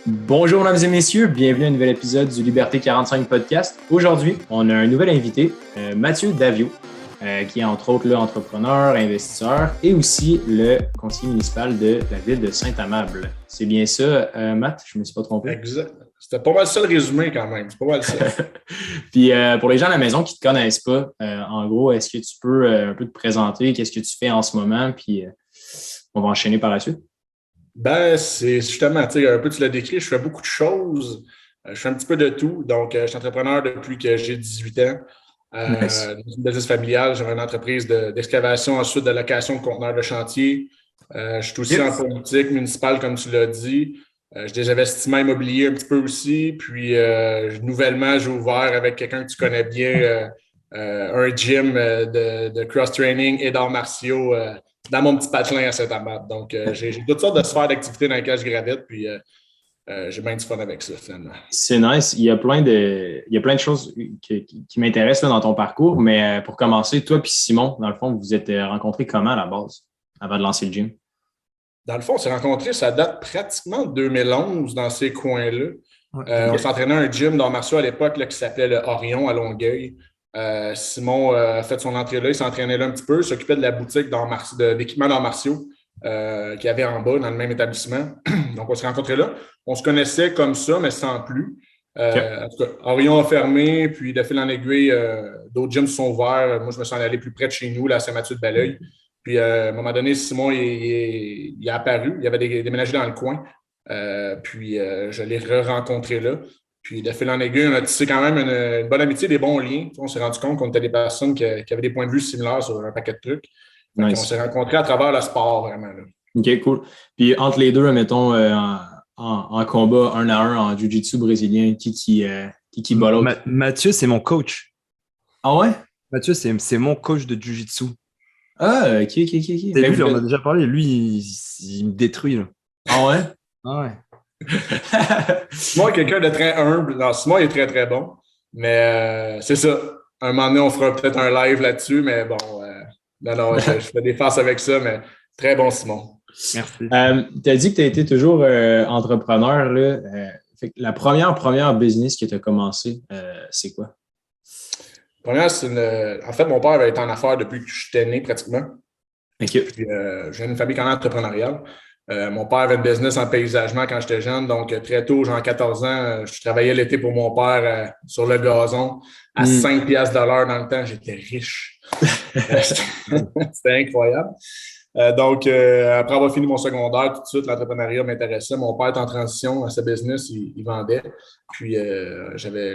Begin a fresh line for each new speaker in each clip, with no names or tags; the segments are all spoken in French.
Bonjour mesdames et messieurs, bienvenue à un nouvel épisode du Liberté 45 podcast. Aujourd'hui, on a un nouvel invité, Mathieu Davio, qui est entre autres entrepreneur, investisseur et aussi le conseiller municipal de la ville de Saint-Amable. C'est bien ça, Matt? Je ne me suis pas trompé?
Exact. C'était pas mal ça le résumé quand même. C'est pas mal ça.
Puis pour les gens à la maison qui ne te connaissent pas, en gros, est-ce que tu peux un peu te présenter? Qu'est-ce que tu fais en ce moment? Puis on va enchaîner par la suite.
C'est justement, un peu tu l'as décrit, je fais beaucoup de choses. Je fais un petit peu de tout. Donc, je suis entrepreneur depuis que j'ai 18 ans.
Nice.
Dans une business familiale, j'ai une entreprise d'excavation, ensuite de location de conteneurs de chantier. Je suis aussi en politique municipale, comme tu l'as dit. J'ai des investissements immobiliers un petit peu aussi. Puis, nouvellement, j'ai ouvert avec quelqu'un que tu connais bien, un gym de cross-training et d'arts martiaux dans mon petit patelin à Saint-Amand. Donc, j'ai toutes sortes de sphères d'activités dans lesquelles je gravite, puis j'ai bien du fun avec ça, finalement.
C'est nice. Il y a plein de choses qui m'intéressent là, dans ton parcours, mais pour commencer, toi et Simon, dans le fond, vous vous êtes rencontrés comment à la base, avant de lancer le gym?
Dans le fond, on s'est rencontrés, ça date pratiquement de 2011 dans ces coins-là.
Okay.
On s'entraînait à un gym d'arts martiaux à l'époque là, qui s'appelait le Orion à Longueuil. Simon a fait son entrée là, il s'entraînait là un petit peu, s'occupait de la boutique d'équipements d'arts martiaux qu'il y avait en bas dans le même établissement. Donc, on s'est rencontrés là. On se connaissait comme ça, mais sans plus. En tout cas, Orion a fermé, puis de fil en aiguille, d'autres gyms se sont ouverts. Moi, je me suis en allé plus près de chez nous, là, à Saint-Mathieu-de-Belleuil. Puis, à un moment donné, Simon, il est apparu. Il avait déménagé dans le coin. Puis, je l'ai re-rencontré là. Puis, de fil en aiguille, on a tissé quand même une bonne amitié, des bons liens. On s'est rendu compte qu'on était des personnes qui avaient des points de vue similaires sur un paquet de trucs.
Nice.
On s'est rencontrés à travers le sport, vraiment. Là.
OK, cool. Puis, entre les deux, mettons, en combat 1-1 en jiu-jitsu brésilien, qui bat l'autre?
Mathieu, c'est mon coach.
Ah ouais?
Mathieu, c'est mon coach de jiu-jitsu.
Ah, OK.
C'est lui, on a déjà parlé. Lui, il me détruit. Là.
Ah ouais?
Ah ouais.
Simon est quelqu'un de très humble. Non, Simon est très, très bon. Mais c'est ça. Un moment donné, on fera peut-être un live là-dessus, mais bon, non, je fais des farces avec ça, mais très bon, Simon.
Merci.
Tu as dit que tu as été toujours entrepreneur. Là. Fait que la première business que tu as commencé, c'est quoi?
Première, en fait, mon père avait été en affaires depuis que j'étais né pratiquement.
OK.
Puis, j'ai une famille quand même entrepreneuriale. Mon père avait une business en paysagement quand j'étais jeune. Donc, très tôt, genre 14 ans, je travaillais l'été pour mon père sur le gazon à 5 piastres de l'heure dans le temps. J'étais riche. C'était incroyable. Donc, après avoir fini mon secondaire, tout de suite, l'entrepreneuriat m'intéressait. Mon père est en transition à sa business, il vendait. Puis,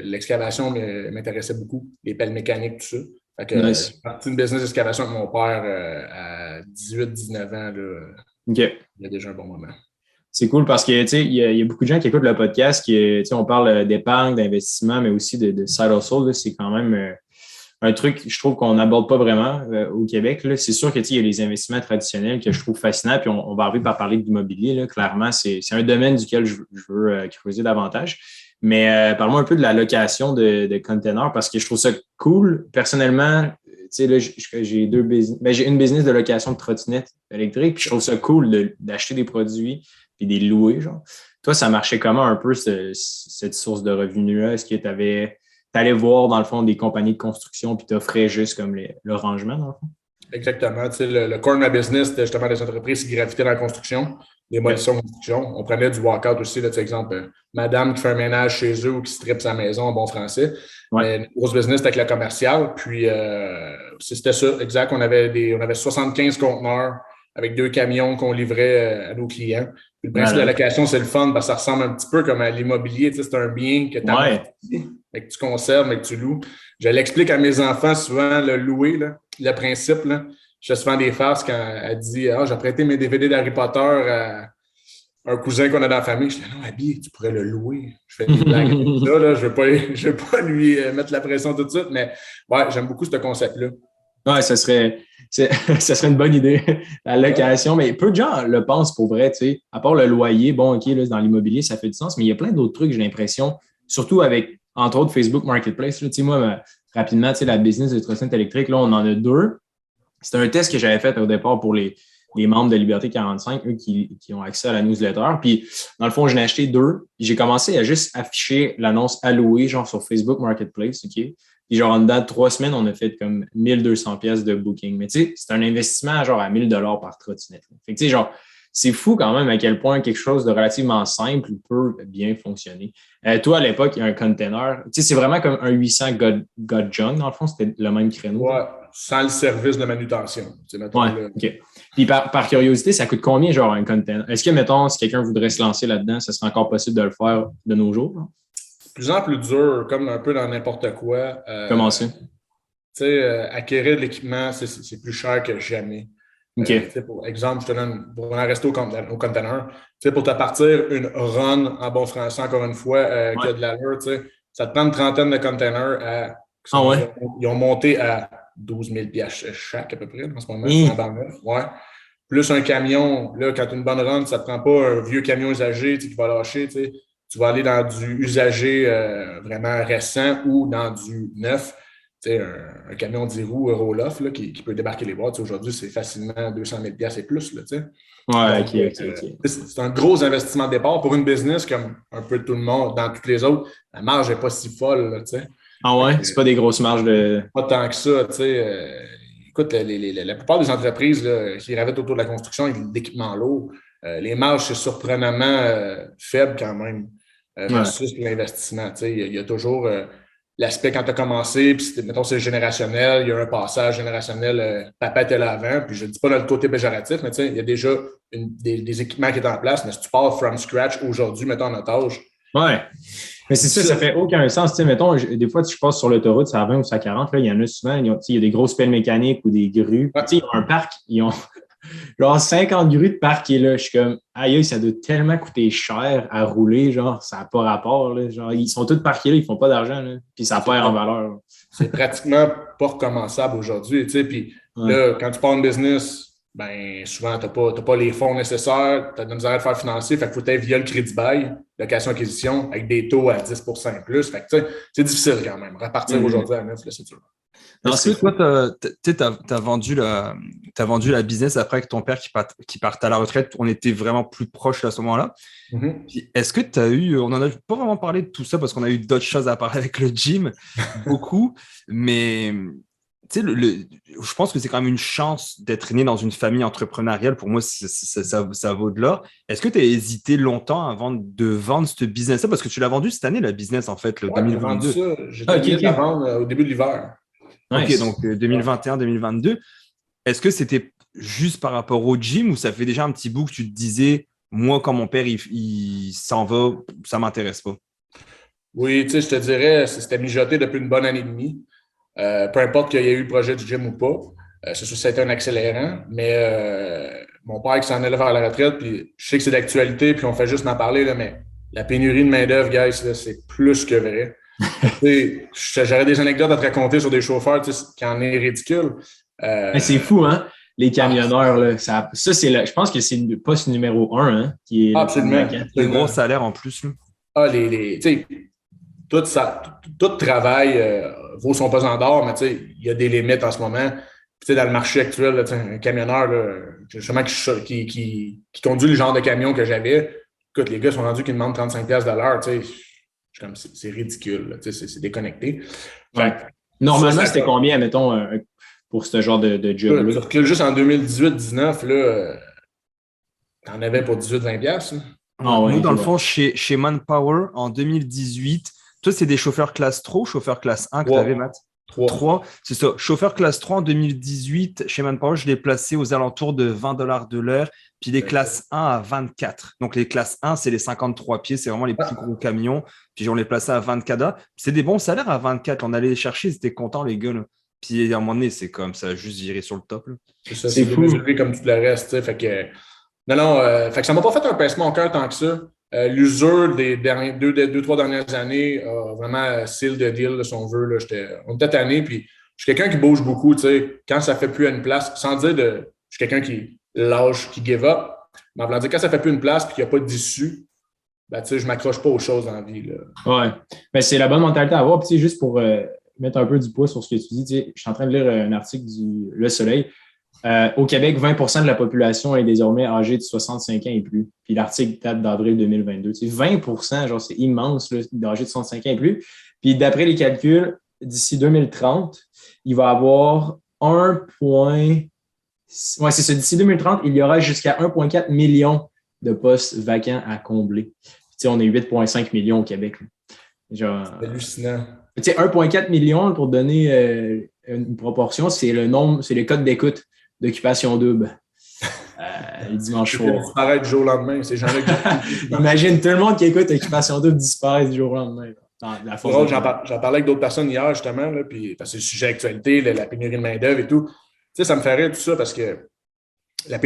l'excavation m'intéressait beaucoup, les pelles mécaniques, tout ça. Fait que,
nice.
j'ai parti d'une business d'excavation avec mon père à 18-19 ans. Là,
OK.
il y a déjà un bon moment.
C'est cool parce que, tu sais, il y a beaucoup de gens qui écoutent le podcast on parle d'épargne, d'investissement, mais aussi de side hustle. Là, c'est quand même un truc, je trouve qu'on n'aborde pas vraiment au Québec. Là. C'est sûr que, il y a les investissements traditionnels que je trouve fascinants, puis on va arriver par parler de l'immobilier. Là. Clairement, c'est un domaine duquel je veux creuser davantage. Mais parle-moi un peu de la location de containers parce que je trouve ça cool. Personnellement, là, j'ai deux business. J'ai une business de location de trottinettes électriques, puis je trouve ça cool d'acheter des produits puis des louer, genre. Toi, ça marchait comment un peu cette source de revenus-là? Est-ce que tu allais voir, dans le fond, des compagnies de construction puis t'offrais juste comme le rangement, dans le fond?
Exactement. Le core de ma business, c'était justement des entreprises qui gravitaient dans la construction, des démolitions de construction. On prenait du walkout aussi, là, exemple, madame qui fait un ménage chez eux ou qui strippe sa maison en bon français.
Ouais.
Mais une grosse business, c'était avec le commercial. Puis, c'était ça, exact. On avait 75 conteneurs avec 2 camions qu'on livrait à nos clients. Puis le principe de la location, c'est le fun parce que ça ressemble un petit peu comme à l'immobilier. C'est un bien que tu amortis, que tu conserves, mais que tu loues. Je l'explique à mes enfants souvent, le louer, là, le principe. Là. Je fais souvent des farces quand elle dit « Ah, j'ai prêté mes DVD d'Harry Potter à un cousin qu'on a dans la famille. » Je dis « Non, Abby, tu pourrais le louer. » Je fais des blagues avec ça. Là. Je ne vais pas lui mettre la pression tout de suite, mais ouais, j'aime beaucoup ce concept-là.
Ouais, ça serait une bonne idée, la location. Mais peu de gens le pensent pour vrai, tu sais. À part le loyer, bon, OK, là, dans l'immobilier, ça fait du sens, mais il y a plein d'autres trucs, j'ai l'impression, surtout avec, entre autres, Facebook Marketplace. Là, tu sais, moi, rapidement, tu sais, la business de trottinette électrique, là, on en a 2. C'était un test que j'avais fait au départ pour les les membres de Liberté 45, eux qui ont accès à la newsletter. Puis, dans le fond, j'en ai acheté 2. Puis j'ai commencé à juste afficher l'annonce allouée, genre sur Facebook Marketplace, OK? Puis genre, en dedans de 3 semaines, on a fait comme 1200 pièces de booking. Mais tu sais, c'est un investissement genre à 1000 $ par trottinette. Fait que tu sais, genre, c'est fou quand même à quel point quelque chose de relativement simple peut bien fonctionner. Toi, à l'époque, il y a un container. Tu sais, c'est vraiment comme un 800 God Junk. Dans le fond, c'était le même créneau.
Ouais, sans le service de manutention. Mettons,
ouais, OK. Puis par curiosité, ça coûte combien, genre, un container? Est-ce que, mettons, si quelqu'un voudrait se lancer là-dedans, ça serait encore possible de le faire de nos jours? Là?
De plus en plus dur, comme un peu dans n'importe quoi.
Comment ça?
Tu sais, acquérir de l'équipement, c'est plus cher que jamais.
OK.
Pour exemple, je te donne, pour en rester au container, pour te partir une run en bon français, encore une fois, qui a de l'allure, ça te prend une trentaine de containers ils ont monté à 12 000 $ chaque à peu près en ce moment. Ouais. Plus un camion, là, quand tu as une bonne run, ça ne te prend pas un vieux camion usagé qui va lâcher. Tu vas aller dans du usagé vraiment récent ou dans du neuf. Un camion 10 roues roll-off là, qui peut débarquer les boîtes. Aujourd'hui, c'est facilement 200 000 $ et plus. Là,
ouais, donc, OK.
C'est un gros investissement de départ pour une business comme un peu tout le monde. Dans toutes les autres, la marge n'est pas si folle. Là,
ah ouais? C'est pas des grosses marges de...
Pas tant que ça. Écoute, la plupart des entreprises là, qui gravitent autour de la construction et d'équipements lourds, les marges, c'est surprenamment faible quand même versus l'investissement. Il y a toujours... l'aspect quand tu as commencé, puis mettons, c'est générationnel, il y a un passage générationnel, papa était là avant, puis je ne dis pas dans le côté péjoratif, mais il y a déjà des équipements qui sont en place, mais si tu pars from scratch aujourd'hui, mettons, en otage.
Ouais. Mais c'est ça fait aucun sens. Mettons, des fois, je passe sur l'autoroute, c'est à 20 ou c'est à 40, là, il y en a souvent, il y a des grosses pelles mécaniques ou des grues. Ouais. Ils ont un parc, ils ont genre 50 grues de parquet là. Je suis comme, aïe, ça doit tellement coûter cher à rouler, genre, ça n'a pas rapport. Là. Genre, ils sont tous parqués là, ils font pas d'argent, là, puis ça perd en valeur.
C'est pratiquement pas recommençable aujourd'hui. Puis là, quand tu pars une business, ben souvent, tu n'as pas les fonds nécessaires, tu as de la misère à te faire financer, fait qu'il faut être via le crédit bail, location-acquisition, avec des taux à 10 % et plus. Fait que, c'est difficile quand même. Repartir aujourd'hui à 9, c'est dur.
Est-ce que toi, tu as vendu la business après que ton père qui parte à la retraite, on était vraiment plus proche à ce moment-là. Puis, est-ce que tu as eu, on n'en a pas vraiment parlé de tout ça parce qu'on a eu d'autres choses à parler avec le gym, beaucoup, mais je pense que c'est quand même une chance d'être né dans une famille entrepreneuriale. Pour moi, ça vaut de l'or. Est-ce que tu as hésité longtemps avant de vendre ce business-là? Parce que tu l'as vendu cette année, la business, en fait, le 2022.
J'ai terminé de la vendre au début de l'hiver.
Nice. OK, donc 2021-2022. Est-ce que c'était juste par rapport au gym ou ça fait déjà un petit bout que tu te disais, moi, quand mon père il s'en va, ça ne m'intéresse pas?
Oui, je te dirais, c'était mijoté depuis une bonne année et demie. Peu importe qu'il y ait eu le projet du gym ou pas, c'est sûr que ça a été un accélérant, mais mon père qui s'en allait vers la retraite, puis je sais que c'est d'actualité, puis on fait juste m'en parler, là, mais la pénurie de main-d'œuvre, guys, là, c'est plus que vrai. J'aurais des anecdotes à te raconter sur des chauffeurs qui en est ridicule.
Mais c'est fou, hein? Les camionneurs, là, ça c'est je pense que c'est le poste numéro 1 hein, qui est
absolument.
Le gros salaire en plus.
Là. Tout travail vaut son pesant d'or, mais il y a des limites en ce moment. Puis, dans le marché actuel, là, un camionneur là, justement, qui conduit le genre de camion que j'avais, écoute, les gars sont rendus qu'ils demandent 35$ de l'heure. C'est ridicule, c'est déconnecté.
Ouais. Normalement, c'était combien, mettons, pour ce genre de job-là?
Tu recules juste en 2018-19, tu en avais pour 18-20$.
Nous, dans le fond, chez Manpower, en 2018, toi, c'est des chauffeurs classe 3 ou chauffeurs classe 1 que tu avais, Matt? 3. C'est ça. Chauffeur classe 3 en 2018, chez Manpower, je l'ai placé aux alentours de 20$ de l'heure, puis les classes 1 à 24. Donc, les classes 1, c'est les 53 pieds, c'est vraiment les plus gros camions. Puis, on les plaçait à 24$. C'est des bons salaires à 24$. On allait les chercher, ils étaient contents, les gars. Là. Puis, à un moment donné, c'est comme ça, juste viré sur le top. Là.
C'est fou. Comme tout le reste. Fait que, fait que ça ne m'a pas fait un pincement au cœur tant que ça. L'usure des deux, 3 dernières années a vraiment seal de deal, si on veut. Là, on était tanné, puis je suis quelqu'un qui bouge beaucoup. Quand ça ne fait plus à une place, sans dire je suis quelqu'un qui lâche, qui give up, mais en voulant dire quand ça ne fait plus une place et qu'il n'y a pas d'issue, ben, je ne m'accroche pas aux choses dans la vie.
Oui, ben, c'est la bonne mentalité à avoir. Puis, juste pour mettre un peu du poids sur ce que tu dis, je suis en train de lire un article du Le Soleil. Au Québec, 20% de la population est désormais âgée de 65 ans et plus. Puis l'article date d'avril 2022. C'est 20%, genre c'est immense, là, d'âgés de 65 ans et plus. Puis d'après les calculs, d'ici 2030, il va y avoir 1. Ouais, c'est ça. D'ici 2030, il y aura jusqu'à 1,4 million de postes vacants à combler. Puis, on est 8,5 millions au Québec. Genre,
c'est hallucinant.
1,4 million, pour donner une proportion, c'est le nombre, c'est le code d'écoute d'Occupation Double. Le dimanche soir.
Disparaît du jour au lendemain. C'est genre
Imagine tout le monde qui écoute Occupation Double disparaît du jour au lendemain.
J'en parlais avec d'autres personnes hier, justement, là, puis, parce que c'est le sujet d'actualité, la pénurie de main-d'œuvre et tout. Tu sais, ça me ferait tout ça parce que la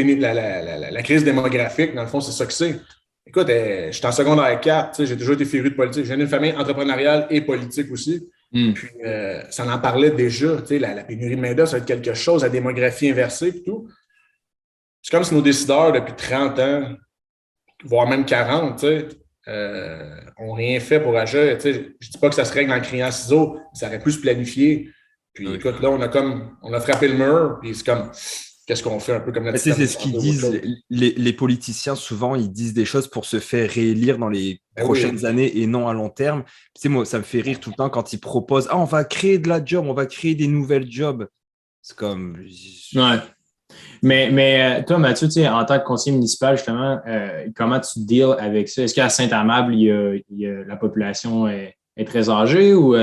crise démographique, dans le fond, c'est ça que c'est. Écoute, je suis en secondaire 4, j'ai toujours été féru de politique. J'ai une famille entrepreneuriale et politique aussi. Puis, ça en parlait déjà. La pénurie de main-d'œuvre, ça va être quelque chose, la démographie inversée et tout. C'est comme si nos décideurs, depuis 30 ans, voire même 40, n'ont rien fait pour agir. Je ne dis pas que ça se règle en criant ciseaux, ça aurait pu se planifier. Puis, écoute, là, on a frappé le mur, puis c'est comme. Qu'est-ce qu'on fait un peu comme la
c'est ce qu'ils disent. Les politiciens, souvent, ils disent des choses pour se faire réélire dans les prochaines années et non à long terme. Moi, ça me fait rire tout le temps quand ils proposent « Ah, on va créer de la job, on va créer des nouvelles jobs. » C'est comme…
Ouais. Mais toi, Mathieu, en tant que conseiller municipal, justement, comment tu deals avec ça? Est-ce qu'à Saint-Amable, la population est très âgée ou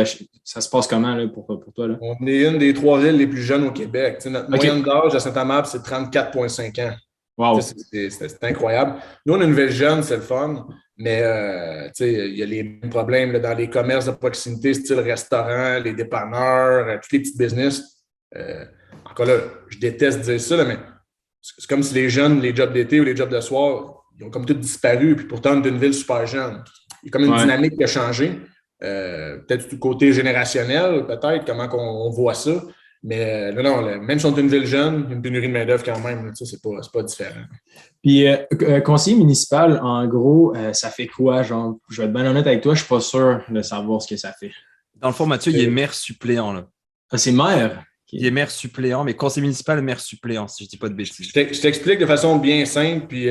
ça se passe comment là, pour toi? Là?
On est une des 3 villes les plus jeunes au Québec. Notre moyenne d'âge à Saint-Amable, c'est 34,5 ans.
Wow.
C'est incroyable. Nous, on a une ville jeune, c'est le fun, mais il y a les mêmes problèmes là, dans les commerces de proximité, style restaurant, les dépanneurs, tous les petits business. Encore là, je déteste dire ça, là, mais c'est comme si les jeunes, les jobs d'été ou les jobs de soir, ils ont comme tous disparu, puis pourtant, on est une ville super jeune. Il y a comme une dynamique qui a changé. Peut-être du côté générationnel, peut-être, comment on voit ça. Mais non, même si on est une ville jeune, une pénurie de main-d'œuvre quand même, c'est pas différent.
Puis, conseiller municipal, en gros, ça fait quoi? Genre, je vais être bien honnête avec toi, je ne suis pas sûr de savoir ce que ça fait.
Dans le fond, Mathieu, il est maire suppléant. Là.
Ah, c'est maire?
Il est maire suppléant, mais conseiller municipal, maire suppléant, si je ne dis pas de bêtises.
Je t'explique de façon bien simple, puis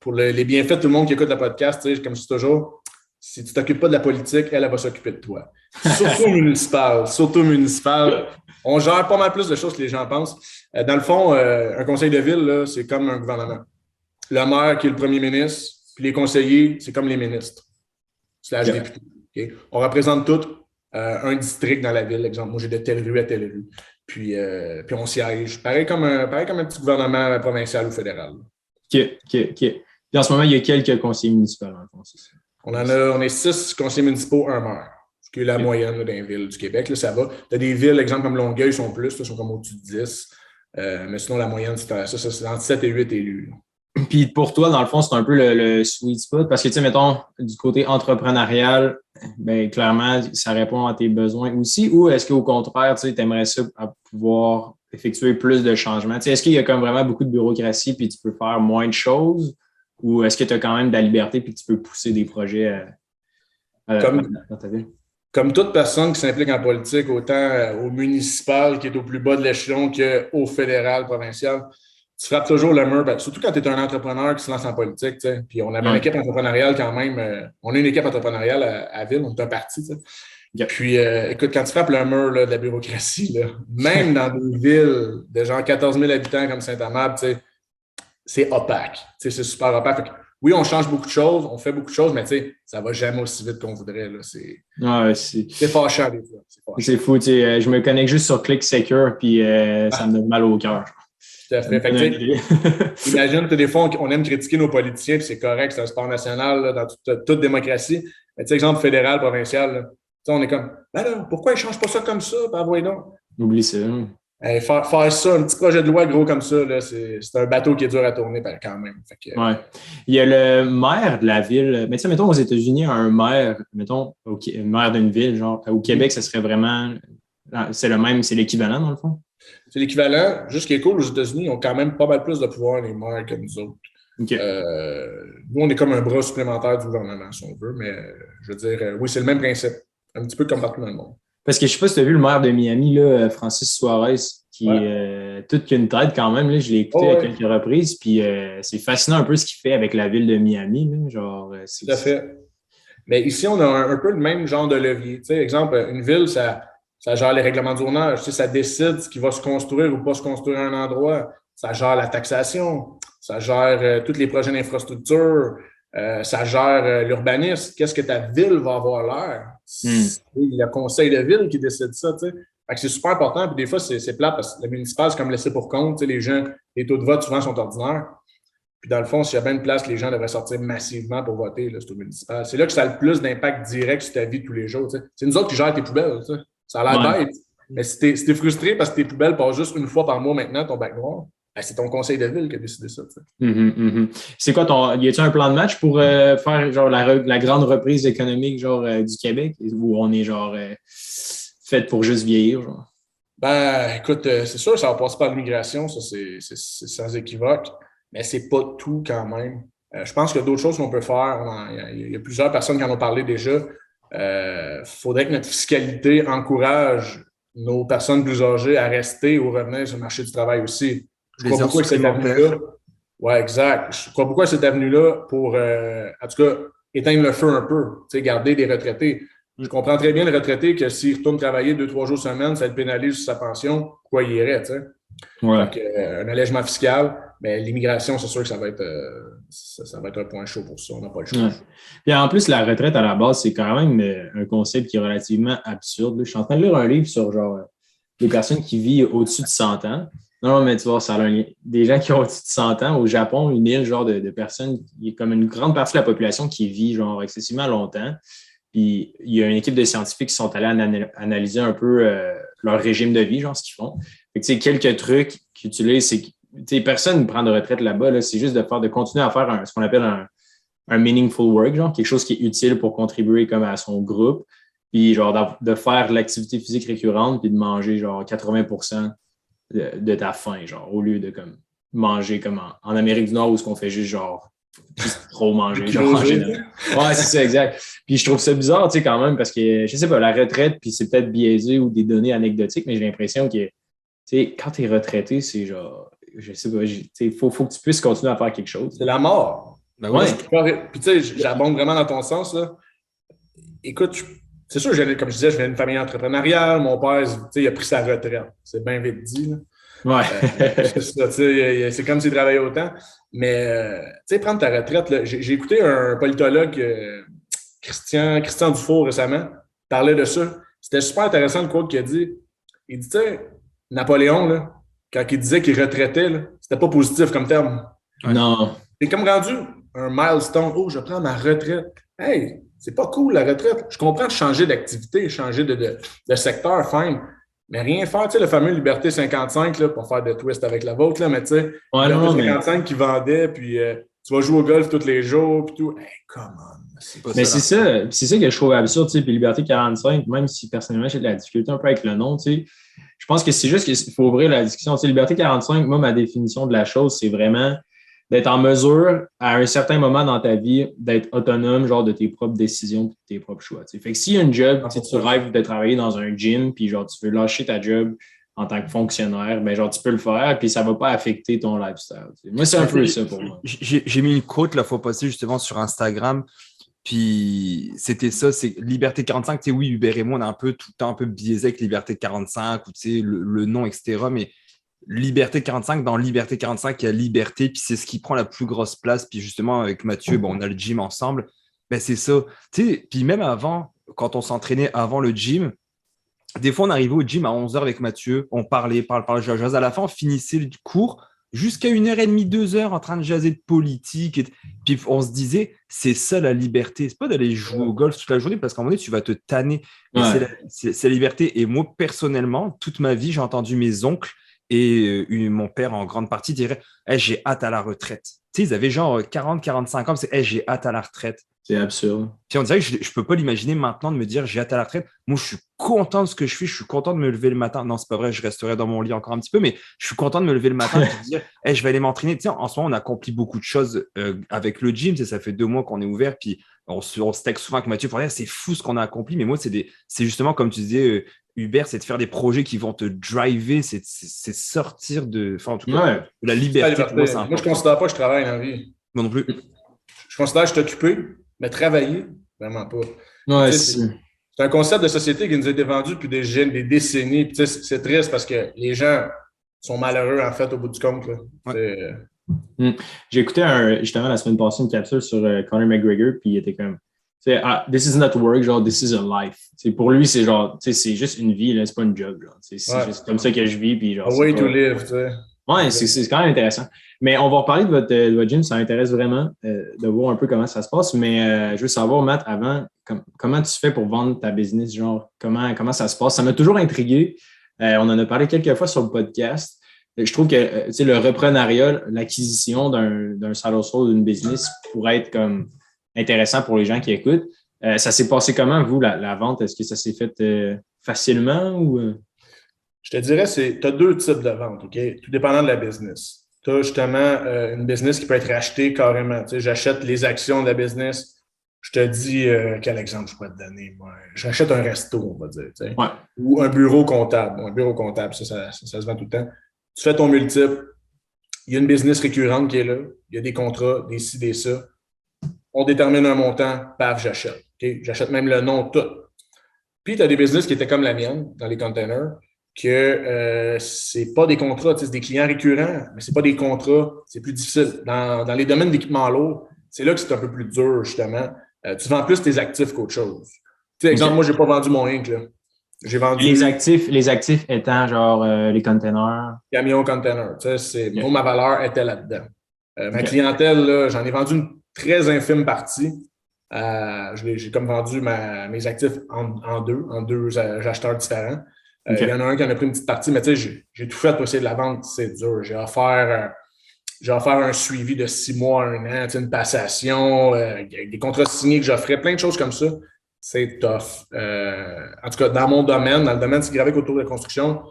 pour les bienfaits de tout le monde qui écoute le podcast, comme je dis toujours, si tu ne t'occupes pas de la politique, elle va s'occuper de toi. Surtout municipal. On gère pas mal plus de choses que les gens pensent. Dans le fond, un conseil de ville, là, c'est comme un gouvernement. Le maire qui est le premier ministre, puis les conseillers, c'est comme les ministres. / députés. Okay? On représente tous un district dans la ville. Exemple, moi, j'ai de telle rue à telle rue. Puis on siège. Pareil comme un petit gouvernement provincial ou fédéral.
OK. Puis en ce moment, il y a quelques conseillers municipaux.
On est 6 conseillers municipaux, un maire, ce qui est la moyenne là, dans les villes du Québec. Là, ça va. Tu as des villes, exemple comme Longueuil, sont plus, là, sont comme au-dessus de 10. Mais sinon, la moyenne, c'est entre 7 et 8 élus. Là.
Puis pour toi, dans le fond, c'est un peu le sweet spot parce que, tu sais, mettons, du côté entrepreneurial, bien, clairement, ça répond à tes besoins aussi. Ou est-ce qu'au contraire, tu aimerais ça à pouvoir effectuer plus de changements? Tu sais, est-ce qu'il y a comme vraiment beaucoup de bureaucratie puis tu peux faire moins de choses? Ou est-ce que tu as quand même de la liberté et que tu peux pousser des projets dans ta ville?
Comme toute personne qui s'implique en politique, autant au municipal qui est au plus bas de l'échelon qu'au fédéral, provincial, tu frappes toujours le mur, surtout quand tu es un entrepreneur qui se lance en politique. T'sais. Puis on a une équipe entrepreneuriale quand même. On a une équipe entrepreneuriale à Ville, on est un parti. Yep. Puis écoute, quand tu frappes le mur là, de la bureaucratie, là, même dans des villes de genre 14 000 habitants comme Saint-Amable, c'est opaque. C'est super opaque. Oui, on change beaucoup de choses, on fait beaucoup de choses, mais ça ne va jamais aussi vite qu'on voudrait. Là. C'est fâchant des fois.
C'est fou. Je me connecte juste sur ClickSecure, puis ça me donne mal au cœur.
Tout à fait. Imagine, des fois, on aime critiquer nos politiciens, puis c'est correct, c'est un sport national là, dans toute démocratie. Mais exemple fédéral, provincial, là, on est comme, ben là, pourquoi ils ne changent pas ça comme ça? Ben, voyons donc.
Oublie ça.
Faire ça, un petit projet de loi gros comme ça, là, c'est un bateau qui est dur à tourner quand même.
Ouais. Il y a le maire de la ville. Mais tu sais, mettons, aux États-Unis, un maire, mettons, maire d'une ville, genre, au Québec, ça serait vraiment. C'est le même, c'est l'équivalent, dans le fond?
C'est l'équivalent. Juste ce qui est cool, aux États-Unis, ils ont quand même pas mal plus de pouvoir, les maires, que nous autres.
Okay.
Nous, on est comme un bras supplémentaire du gouvernement, si on veut, mais je veux dire, oui, c'est le même principe. Un petit peu comme partout dans le monde.
Parce que je ne sais pas si tu as vu le maire de Miami, là, Francis Suarez, qui est toute qu'une tête quand même. Là, je l'ai écouté à quelques reprises, puis c'est fascinant un peu ce qu'il fait avec la ville de Miami. Là, genre,
tout à fait. Mais ici, on a un peu le même genre de levier. Tu sais, exemple, une ville, ça gère les règlements d'zonage. Tu sais, ça décide ce qui va se construire ou pas se construire à un endroit. Ça gère la taxation. Ça gère tous les projets d'infrastructure. Ça gère l'urbanisme. Qu'est-ce que ta ville va avoir l'air? C'est le conseil de ville qui décide ça. Tu sais. Fait que c'est super important. Puis des fois, c'est plate parce que le municipal, c'est comme laissé pour compte. Tu sais, les gens, les taux de vote, souvent, sont ordinaires. Puis dans le fond, s'il y a bien une place, les gens devraient sortir massivement pour voter, là, c'est au municipal. C'est là que ça a le plus d'impact direct sur ta vie de tous les jours. Tu sais. C'est nous autres qui gèrent tes poubelles. Tu sais. Ça a l'air bête. Mais si t'es frustré parce que tes poubelles passent juste une fois par mois maintenant, ton bac noir, ben, c'est ton conseil de ville qui a décidé ça. Tu sais.
C'est quoi y a-t-il un plan de match pour faire genre la grande reprise économique genre du Québec où on est genre fait pour juste vieillir? Genre?
Ben, écoute, c'est sûr, ça va passer par l'immigration, ça c'est sans équivoque. Mais c'est pas tout quand même. Je pense qu'il y a d'autres choses qu'on peut faire. Il y a plusieurs personnes qui en ont parlé déjà. Faudrait que notre fiscalité encourage nos personnes plus âgées à rester ou revenir sur le marché du travail aussi. Je crois beaucoup à cette avenue-là. Oui, exact. Je crois beaucoup à cette avenue-là pour, en tout cas, éteindre le feu un peu, garder des retraités. Je comprends très bien le retraité que s'il retourne travailler 2-3 jours semaine, ça le pénalise sur sa pension. Pourquoi il irait, tu sais?
Ouais.
Donc, un allègement fiscal, mais l'immigration, c'est sûr que ça va être un point chaud pour ça. On n'a pas le choix.
Ouais. Puis en plus, la retraite à la base, c'est quand même un concept qui est relativement absurde. Je suis en train de lire un livre sur genre les personnes qui vivent au-dessus de 100 ans. Non, mais tu vois, ça a un lien. Des gens qui ont au-dessus de 100 ans, au Japon, une île genre de personnes, il y a comme une grande partie de la population qui vit genre excessivement longtemps. Puis il y a une équipe de scientifiques qui sont allés analyser un peu leur régime de vie, genre ce qu'ils font. Fait que, quelques trucs qu'ils utilisent, c'est que personne ne prend de retraite là-bas, là, c'est juste de continuer à faire ce qu'on appelle un meaningful work, genre quelque chose qui est utile pour contribuer comme à son groupe, puis genre de faire l'activité physique récurrente, puis de manger genre 80% de ta faim, genre au lieu de comme manger comme en Amérique du Nord où ce qu'on fait juste trop manger. Genre, ouais, c'est ça, exact. Puis je trouve ça bizarre, tu sais, quand même, parce que, je sais pas, la retraite, puis c'est peut-être biaisé ou des données anecdotiques, mais j'ai l'impression que, tu sais, quand t'es retraité, c'est genre, je sais pas, il faut que tu puisses continuer à faire quelque chose.
C'est la mort.
Ben ouais.
Puis tu sais, j'abonde vraiment dans ton sens, là. Écoute, c'est sûr, comme je disais, je viens d'une famille entrepreneuriale. Mon père, tu sais, il a pris sa retraite. C'est bien vite dit, là.
Ouais.
C'est ça, c'est comme s'il travaillait autant. Mais, tu sais, prendre ta retraite, là, j'ai écouté un politologue, Christian Dufour, récemment, parler de ça. C'était super intéressant le quote qu'il a dit. Il dit, tu sais, Napoléon, là, quand il disait qu'il retraitait, là, c'était pas positif comme terme.
Non.
C'est comme rendu un milestone. Oh, je prends ma retraite. Hey, c'est pas cool la retraite. Je comprends de changer d'activité, changer de secteur, fine. Mais rien faire, tu sais, le fameux Liberté 55, là, pour faire des twists avec la vôtre, là, mais tu sais, Liberté 55 qui vendait, puis tu vas jouer au golf tous les jours, puis tout. Hey, come on.
Mais c'est ça que je trouve absurde, tu sais, puis Liberté 45, même si personnellement j'ai de la difficulté un peu avec le nom, tu sais, je pense que c'est juste qu'il faut ouvrir la discussion. Tu sais, Liberté 45, moi, ma définition de la chose, c'est vraiment d'être en mesure, à un certain moment dans ta vie, d'être autonome, genre de tes propres décisions et de tes propres choix. T'sais. Fait que s'il y a une job, tu rêves de travailler dans un gym, puis genre tu veux lâcher ta job en tant que fonctionnaire, ben genre tu peux le faire, puis ça ne va pas affecter ton lifestyle. T'sais. Moi, c'est un peu ça pour moi.
J'ai mis une quote la fois passée justement sur Instagram, puis c'était ça, c'est Liberté 45, tu sais, oui, Hubert et moi, on a un peu tout le temps un peu biaisé avec Liberté 45, ou tu sais, le nom, etc., mais Liberté 45, dans Liberté 45, il y a liberté, puis c'est ce qui prend la plus grosse place. Puis justement, avec Mathieu, on a le gym ensemble. Ben, c'est ça. Tu sais, puis même avant, quand on s'entraînait avant le gym, des fois, on arrivait au gym à 11h avec Mathieu, on parlait, jase. À la fin, on finissait le cours jusqu'à 1h30, 2h en train de jaser de politique. Puis on se disait, c'est ça la liberté. C'est pas d'aller jouer au golf toute la journée parce qu'à un moment donné, tu vas te tanner. Ouais. C'est la liberté. Et moi, personnellement, toute ma vie, j'ai entendu mes oncles et mon père, en grande partie, dirait hey, j'ai hâte à la retraite. Tu sais, ils avaient genre 40-45 ans, c'est hey, j'ai hâte à la retraite.
C'est absurde.
Puis on dirait que je ne peux pas l'imaginer maintenant de me dire j'ai hâte à la retraite. Moi, je suis content de ce que je fais, je suis content de me lever le matin. Non, c'est pas vrai, je resterai dans mon lit encore un petit peu, mais je suis content de me lever le matin et de dire hey, je vais aller m'entraîner. Tu sais, en ce moment, on accomplit beaucoup de choses avec le gym. Tu sais, ça fait 2 mois qu'on est ouvert, puis on se texte souvent avec Mathieu pour dire c'est fou ce qu'on a accompli, mais moi, c'est justement, comme tu disais, Uber, c'est de faire des projets qui vont te driver, c'est sortir de. Enfin, en tout cas, de la liberté.
Moi, je ne considère pas que je travaille dans la vie.
Moi non plus.
Je considère que je suis occupé, mais travailler, vraiment pas.
Ouais,
c'est un concept de société qui nous a été vendu depuis des décennies. Puis, c'est triste parce que les gens sont malheureux, en fait, au bout du compte.
J'ai écouté justement la semaine passée une capsule sur Conor McGregor, puis il était comme this is not work, genre this is a life. Pour lui, c'est genre, c'est juste une vie, là, c'est pas une job. C'est juste comme ça que je vis. Puis, genre,
a way to live, tu sais.
Ouais, c'est quand même intéressant. Mais on va reparler de votre gym, ça m'intéresse vraiment de voir un peu comment ça se passe. Mais je veux savoir, Matt, avant, comment tu fais pour vendre ta business? Genre, comment ça se passe? Ça m'a toujours intrigué. On en a parlé quelques fois sur le podcast. Je trouve que le reprenariat, l'acquisition d'un side hustle, d'une business pourrait être comme intéressant pour les gens qui écoutent. Ça s'est passé comment, vous, la vente? Est-ce que ça s'est fait facilement ou…
Je te dirais, tu as deux types de ventes, OK? Tout dépendant de la business. Tu as justement une business qui peut être rachetée carrément. Tu sais, j'achète les actions de la business. Je te dis quel exemple je pourrais te donner. Moi, j'achète un resto, on va dire. Tu sais, ou un bureau comptable. Un bureau comptable, ça se vend tout le temps. Tu fais ton multiple. Il y a une business récurrente qui est là. Il y a des contrats, des ci, des ça. On détermine un montant, paf, j'achète. Okay? J'achète même le nom, tout. Puis, tu as des business qui étaient comme la mienne, dans les containers, que c'est pas des contrats, c'est des clients récurrents, mais c'est pas des contrats, c'est plus difficile. Dans les domaines d'équipement lourd, c'est là que c'est un peu plus dur, justement. Tu vends plus tes actifs qu'autre chose. Tu sais, exemple, moi, j'ai pas vendu mon Inc. Là. J'ai vendu…
Les actifs étant genre les containers.
Camion container. Tu sais, moi, ma valeur était là-dedans. Ma clientèle, là, j'en ai vendu une très infime partie. J'ai comme vendu mes actifs en deux acheteurs différents. Il y en a un qui en a pris une petite partie, mais tu sais, j'ai tout fait pour essayer de la vendre, c'est dur. J'ai offert un suivi de 6 mois, 1 an, une passation, des contrats signés que j'offrais, plein de choses comme ça. C'est tough. En tout cas, dans mon domaine, dans le domaine graphique autour de la construction,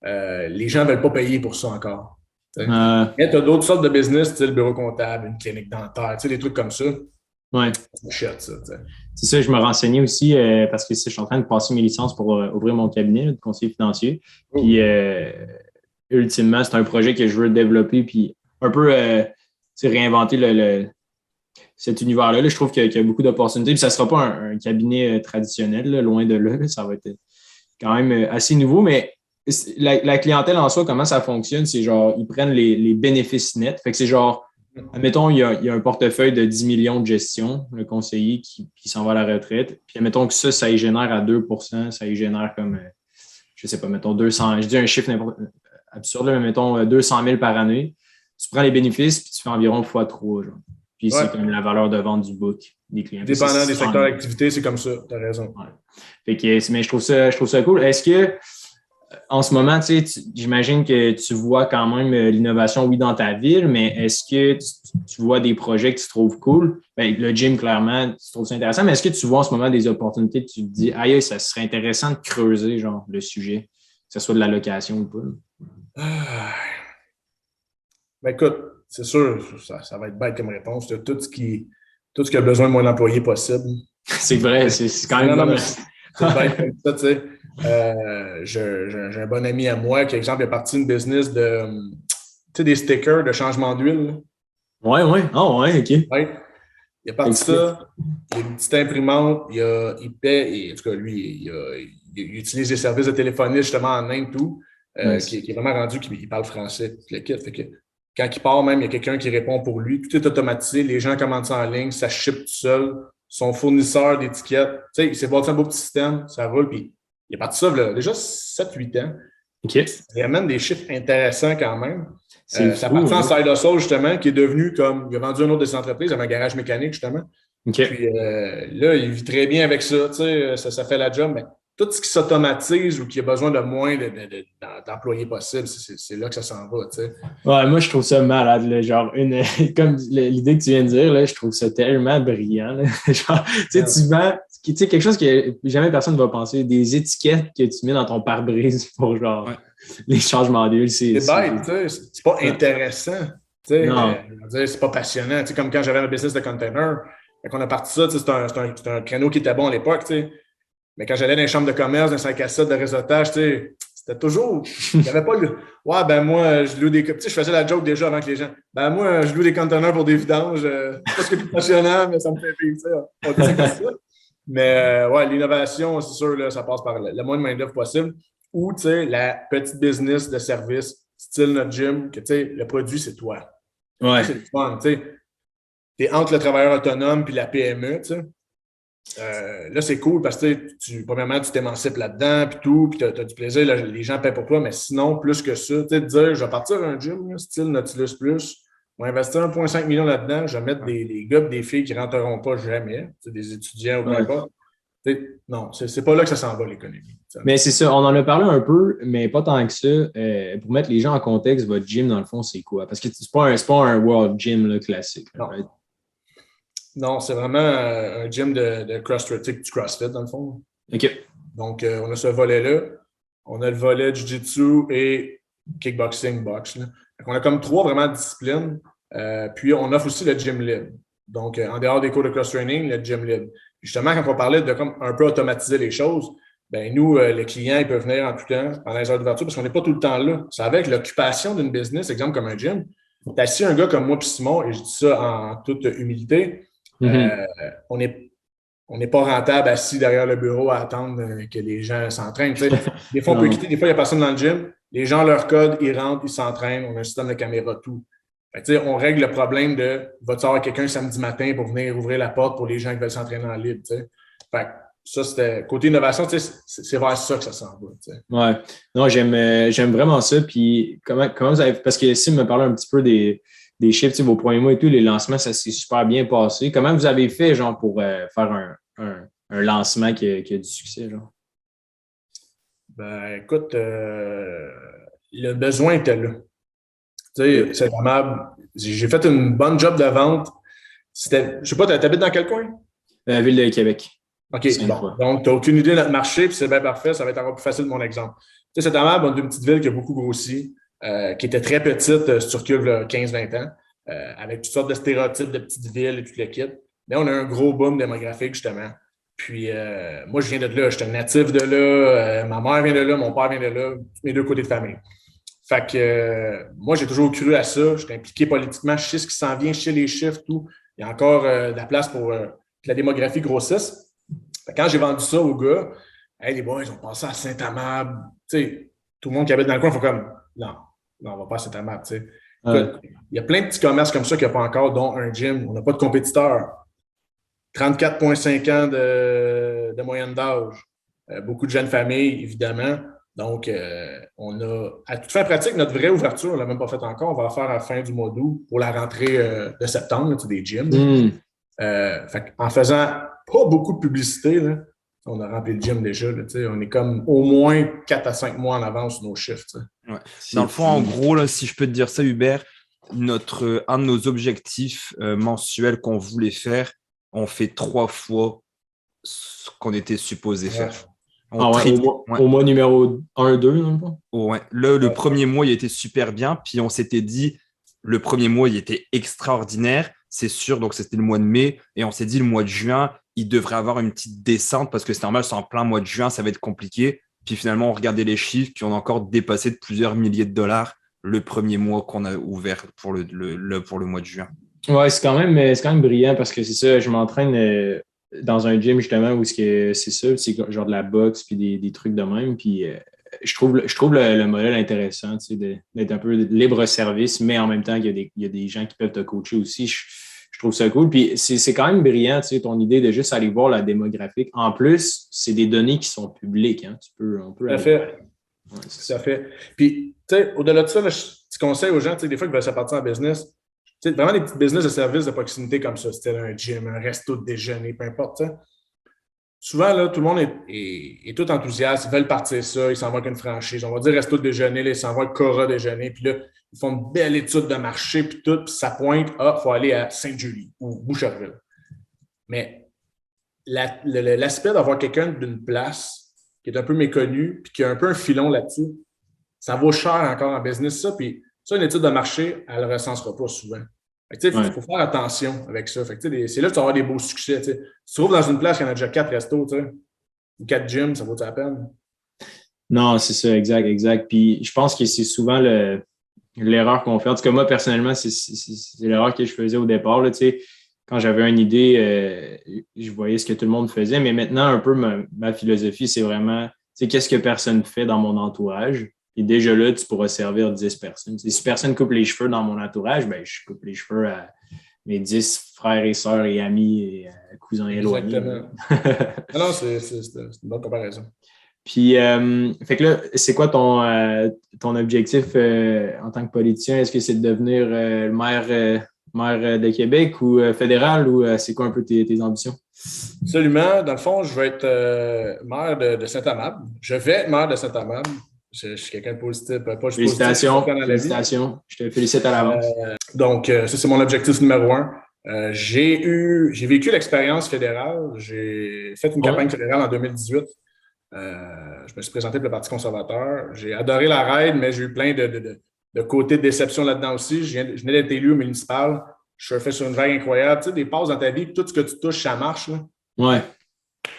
les gens ne veulent pas payer pour ça encore. Mais tu as d'autres sortes de business, le bureau comptable, une clinique dentaire, des trucs comme ça.
Ouais.
C'est shit, ça.
C'est ça, je me renseignais aussi parce que je suis en train de passer mes licences pour ouvrir mon cabinet de conseiller financier. Puis, ultimement, c'est un projet que je veux développer puis un peu réinventer cet univers-là. Là, je trouve qu'il y a beaucoup d'opportunités. Puis, ça ne sera pas un cabinet traditionnel, là, loin de là. Ça va être quand même assez nouveau. Mais la clientèle en soi, comment ça fonctionne? C'est genre, ils prennent les bénéfices nets. Fait que c'est genre, admettons, il y a un portefeuille de 10 millions de gestion, le conseiller qui s'en va à la retraite. Puis, admettons que ça y génère à 2 ça y génère comme, je sais pas, mettons 200, je dis un chiffre absurde, mais mettons 200 000 par année. Tu prends les bénéfices, puis tu fais environ x3, genre. Puis, c'est comme la valeur de vente du book des clients.
Dépendant des secteurs d'activité, c'est comme ça. Tu as raison.
Ouais. Fait que, mais je trouve ça cool. Est-ce que, en ce moment, j'imagine que tu vois quand même l'innovation, oui, dans ta ville, mais est-ce que tu vois des projets que tu trouves cool? Bien, le gym, clairement, tu trouves ça intéressant, mais est-ce que tu vois en ce moment des opportunités que tu te dis, aïe, ça serait intéressant de creuser, genre, le sujet, que ce soit de la location ou pas?
Ben, écoute, c'est sûr, ça va être bête comme réponse. Tout ce qui a besoin de mon employé possible.
C'est vrai, c'est quand même…
Non, c'est bête comme ça, tu sais. J'ai un bon ami à moi qui, exemple, est parti d'une business de des stickers de changement d'huile.
Ouais. Ah ouais, OK.
Ouais. Il a parti ça. Il a une petite imprimante. Il paie. En tout cas, lui, il utilise des services de téléphonie justement en Inde, tout. Qui est vraiment rendu qu'il parle français. Le kit. Fait que quand il part, même, il y a quelqu'un qui répond pour lui. Tout est automatisé. Les gens commandent ça en ligne. Ça ship tout seul. Son fournisseur d'étiquettes. Tu sais, il s'est bâti un beau petit système. Ça roule. Puis il est parti ça là, déjà 7-8 ans.
OK.
Il amène des chiffres intéressants quand même. Ça
fou,
partit en side hustle, justement, qui est devenu comme… Il a vendu un autre de ses entreprises, un garage mécanique, justement.
Okay.
Puis là, il vit très bien avec ça. Tu sais, ça fait la job. Mais tout ce qui s'automatise ou qui a besoin de moins d'employés possibles, c'est là que ça s'en va. Tu sais.
Ouais, moi, je trouve ça malade. Là, genre, comme l'idée que tu viens de dire, là, je trouve ça tellement brillant. Là. Genre, tu vends quelque chose que jamais personne ne va penser, des étiquettes que tu mets dans ton pare-brise pour genre les changements d'huile. C'est
bête, tu sais. C'est pas intéressant. Tu sais, c'est pas passionnant. Tu sais, comme quand j'avais un business de container, quand on a parti ça, c'était un créneau qui était bon à l'époque. Tu sais. Mais quand j'allais dans les chambres de commerce, dans les 5 à 7 de réseautage, tu sais, c'était toujours. Il n'y avait pas le. Ouais, ben moi, je loue des. Tu sais, je faisais la joke déjà avant que les gens. Ben moi, je loue des conteneurs pour des vidanges. C'est pas ce qui est plus passionnant, mais ça me fait rire, tu sais. On dit comme ça. Mais ouais, l'innovation, c'est sûr, là, ça passe par le moins de main-d'œuvre possible. Ou, tu sais, la petite business de service, style notre gym, que, tu sais, le produit, c'est toi.
Ouais.
C'est le fun, tu sais. T'es entre le travailleur autonome puis la PME, tu sais. Là, c'est cool parce que premièrement, tu t'émancipes là-dedans, puis tout, puis tu as du plaisir, là, les gens paient pour toi, mais sinon, plus que ça, tu sais, de dire, je vais partir à un gym, là, style Nautilus Plus, je vais investir 1,5 million là-dedans, je vais mettre des gars et des filles qui ne rentreront pas jamais, des étudiants ou peu importe. Non, c'est pas là que ça s'en va, l'économie.
Mais c'est ça, on en a parlé un peu, mais pas tant que ça. Pour mettre les gens en contexte, votre gym, dans le fond, c'est quoi? Parce que c'est pas un World Gym là, classique.
Non.
Right?
Non, c'est vraiment un gym de CrossFit, dans le fond.
OK.
Donc, on a ce volet-là. On a le volet Jiu-Jitsu et kickboxing, boxe. Là. On a comme 3 vraiment disciplines. Puis, on offre aussi le gym libre. Donc, en dehors des cours de cross-training, le gym libre. Justement, quand on parlait de comme un peu automatiser les choses, ben nous, les clients, ils peuvent venir en tout temps pendant les heures d'ouverture parce qu'on n'est pas tout le temps là. C'est avec l'occupation d'une business, exemple comme un gym. Tu as assis un gars comme moi puis Simon, et je dis ça en toute humilité, on n'est pas rentable assis derrière le bureau à attendre que les gens s'entraînent. Des fois, on peut quitter, des fois, il n'y a personne dans le gym. Les gens leur code, ils rentrent, ils s'entraînent. On a un système de caméra, tout. On règle le problème de va-tu avoir quelqu'un samedi matin pour venir ouvrir la porte pour les gens qui veulent s'entraîner en libre. Fait ça, c'était côté innovation, c'est vers ça que ça s'en va.
Ouais. Non, j'aime vraiment ça. Puis comment vous avez. Parce que Sim me parlait un petit peu des chiffres, vos premiers mois et tout, les lancements, ça s'est super bien passé. Comment vous avez fait, genre, pour faire un lancement qui a du succès, genre?
Ben, écoute, le besoin était là. Tu sais, c'est aimable. J'ai fait une bonne job de vente. Je sais pas, t'habites dans quel coin?
La ville de Québec.
OK, bon. Donc, tu n'as aucune idée de notre marché, puis c'est bien parfait. Ça va être encore plus facile de mon exemple. Tu sais, c'est aimable, on est une petite ville qui a beaucoup grossi, qui était très petite, sur 15-20 ans, avec toutes sortes de stéréotypes de petites villes et tout le kit. Mais on a un gros boom démographique, justement. Puis, moi, je viens de là. J'étais natif de là. Ma mère vient de là. Mon père vient de là. Mes 2 côtés de famille. Fait que moi, j'ai toujours cru à ça. Je suis impliqué politiquement. Je sais ce qui s'en vient. Je sais les chiffres, tout. Il y a encore de la place pour que la démographie grossisse. Fait que quand j'ai vendu ça aux gars, hey, les boys, ils ont passé à Saint-Amable. Tu sais, tout le monde qui habite dans le coin, il faut comme non, on va pas à Saint-Amable. Tu sais. Écoute, il y a plein de petits commerces comme ça qu'il n'y a pas encore, dont un gym. On n'a pas de compétiteurs. 34,5 ans de moyenne d'âge. Beaucoup de jeunes familles, évidemment. Donc, on a, à toute fin pratique, notre vraie ouverture, on ne l'a même pas faite encore. On va la faire à la fin du mois d'août pour la rentrée de septembre, là, des gyms. En faisant pas beaucoup de publicité, là, on a rempli le gym déjà. Là, on est comme au moins 4 à 5 mois en avance sur nos chiffres.
Ouais. Dans le fond, en gros, là, si je peux te dire ça, Hubert, un de nos objectifs mensuels qu'on voulait faire, on fait 3 fois ce qu'on était supposé faire.
Au mois numéro 1, 2, non?
Ouais. Le premier mois, il était super bien. Puis on s'était dit, le premier mois, il était extraordinaire. C'est sûr, donc c'était le mois de mai. Et on s'est dit, le mois de juin, il devrait avoir une petite descente parce que c'est normal, c'est en plein mois de juin, ça va être compliqué. Puis finalement, on regardait les chiffres, puis on a encore dépassé de plusieurs milliers de dollars le premier mois qu'on a ouvert pour le mois de juin.
Ouais, c'est quand même brillant parce que c'est ça, je m'entraîne dans un gym justement où c'est ça, c'est genre de la boxe puis des trucs de même. Puis je trouve le modèle intéressant, tu sais, d'être un peu libre service, mais en même temps qu'il y a des gens qui peuvent te coacher aussi. Je trouve ça cool. Puis c'est quand même brillant, tu sais, ton idée de juste aller voir la démographique. En plus, c'est des données qui sont publiques. Hein. On peut
Tout à fait. Ouais, tout à fait. Puis, tu sais, au-delà de ça, là, je conseille aux gens, tu sais, des fois, qui veulent se partir en business, tu sais, vraiment des petits business de services de proximité comme ça, c'était un gym, un resto de déjeuner, peu importe. T'sais. Souvent, là, tout le monde est tout enthousiaste. Ils veulent partir ça, ils s'en vont avec une franchise. On va dire resto de déjeuner, là, ils s'en vont avec Cora déjeuner. Puis là, ils font une belle étude de marché, puis tout, puis ça pointe, il faut aller à Sainte-Julie ou Boucherville. Mais l'aspect d'avoir quelqu'un d'une place qui est un peu méconnu, puis qui a un peu un filon là-dessus, ça vaut cher encore en business, ça. Puis ça, une étude de marché, elle ne le recensera pas souvent. Il faut faire attention avec ça. C'est là que tu vas avoir des beaux succès. T'sais. Si tu trouves dans une place qu'il y en a déjà 4 restos, ou 4 gyms, ça vaut la peine?
Non, c'est ça, exact. Puis je pense que c'est souvent l'erreur qu'on fait. En tout cas, moi, personnellement, c'est l'erreur que je faisais au départ. Là, tu sais, quand j'avais une idée, je voyais ce que tout le monde faisait. Mais maintenant, un peu, ma philosophie, c'est vraiment, tu sais, qu'est-ce que personne fait dans mon entourage? Et déjà là, tu pourras servir 10 personnes. Tu sais, si personne coupe les cheveux dans mon entourage, ben, je coupe les cheveux à mes 10 frères et sœurs et amis et cousins éloignés.
Exactement. Non, c'est une bonne comparaison.
Puis, fait que là, c'est quoi ton objectif en tant que politicien? Est-ce que c'est de devenir maire de Québec ou fédéral ou c'est quoi un peu tes ambitions?
Absolument. Dans le fond, je vais être maire de Saint-Amable. Je vais être maire de Saint-Amable. Je suis quelqu'un de positif.
Félicitations.
Positif,
Félicitations. Je te félicite à l'avance.
Donc, ça, c'est mon objectif numéro 1. J'ai vécu l'expérience fédérale. J'ai fait une campagne fédérale en 2018. Je me suis présenté pour le Parti conservateur. J'ai adoré la raid, mais j'ai eu plein de côtés de déception là-dedans aussi. Je venais d'être élu au municipal. Je surfais sur une vague incroyable. Tu sais, des passes dans ta vie, tout ce que tu touches, ça marche. Là.
Ouais.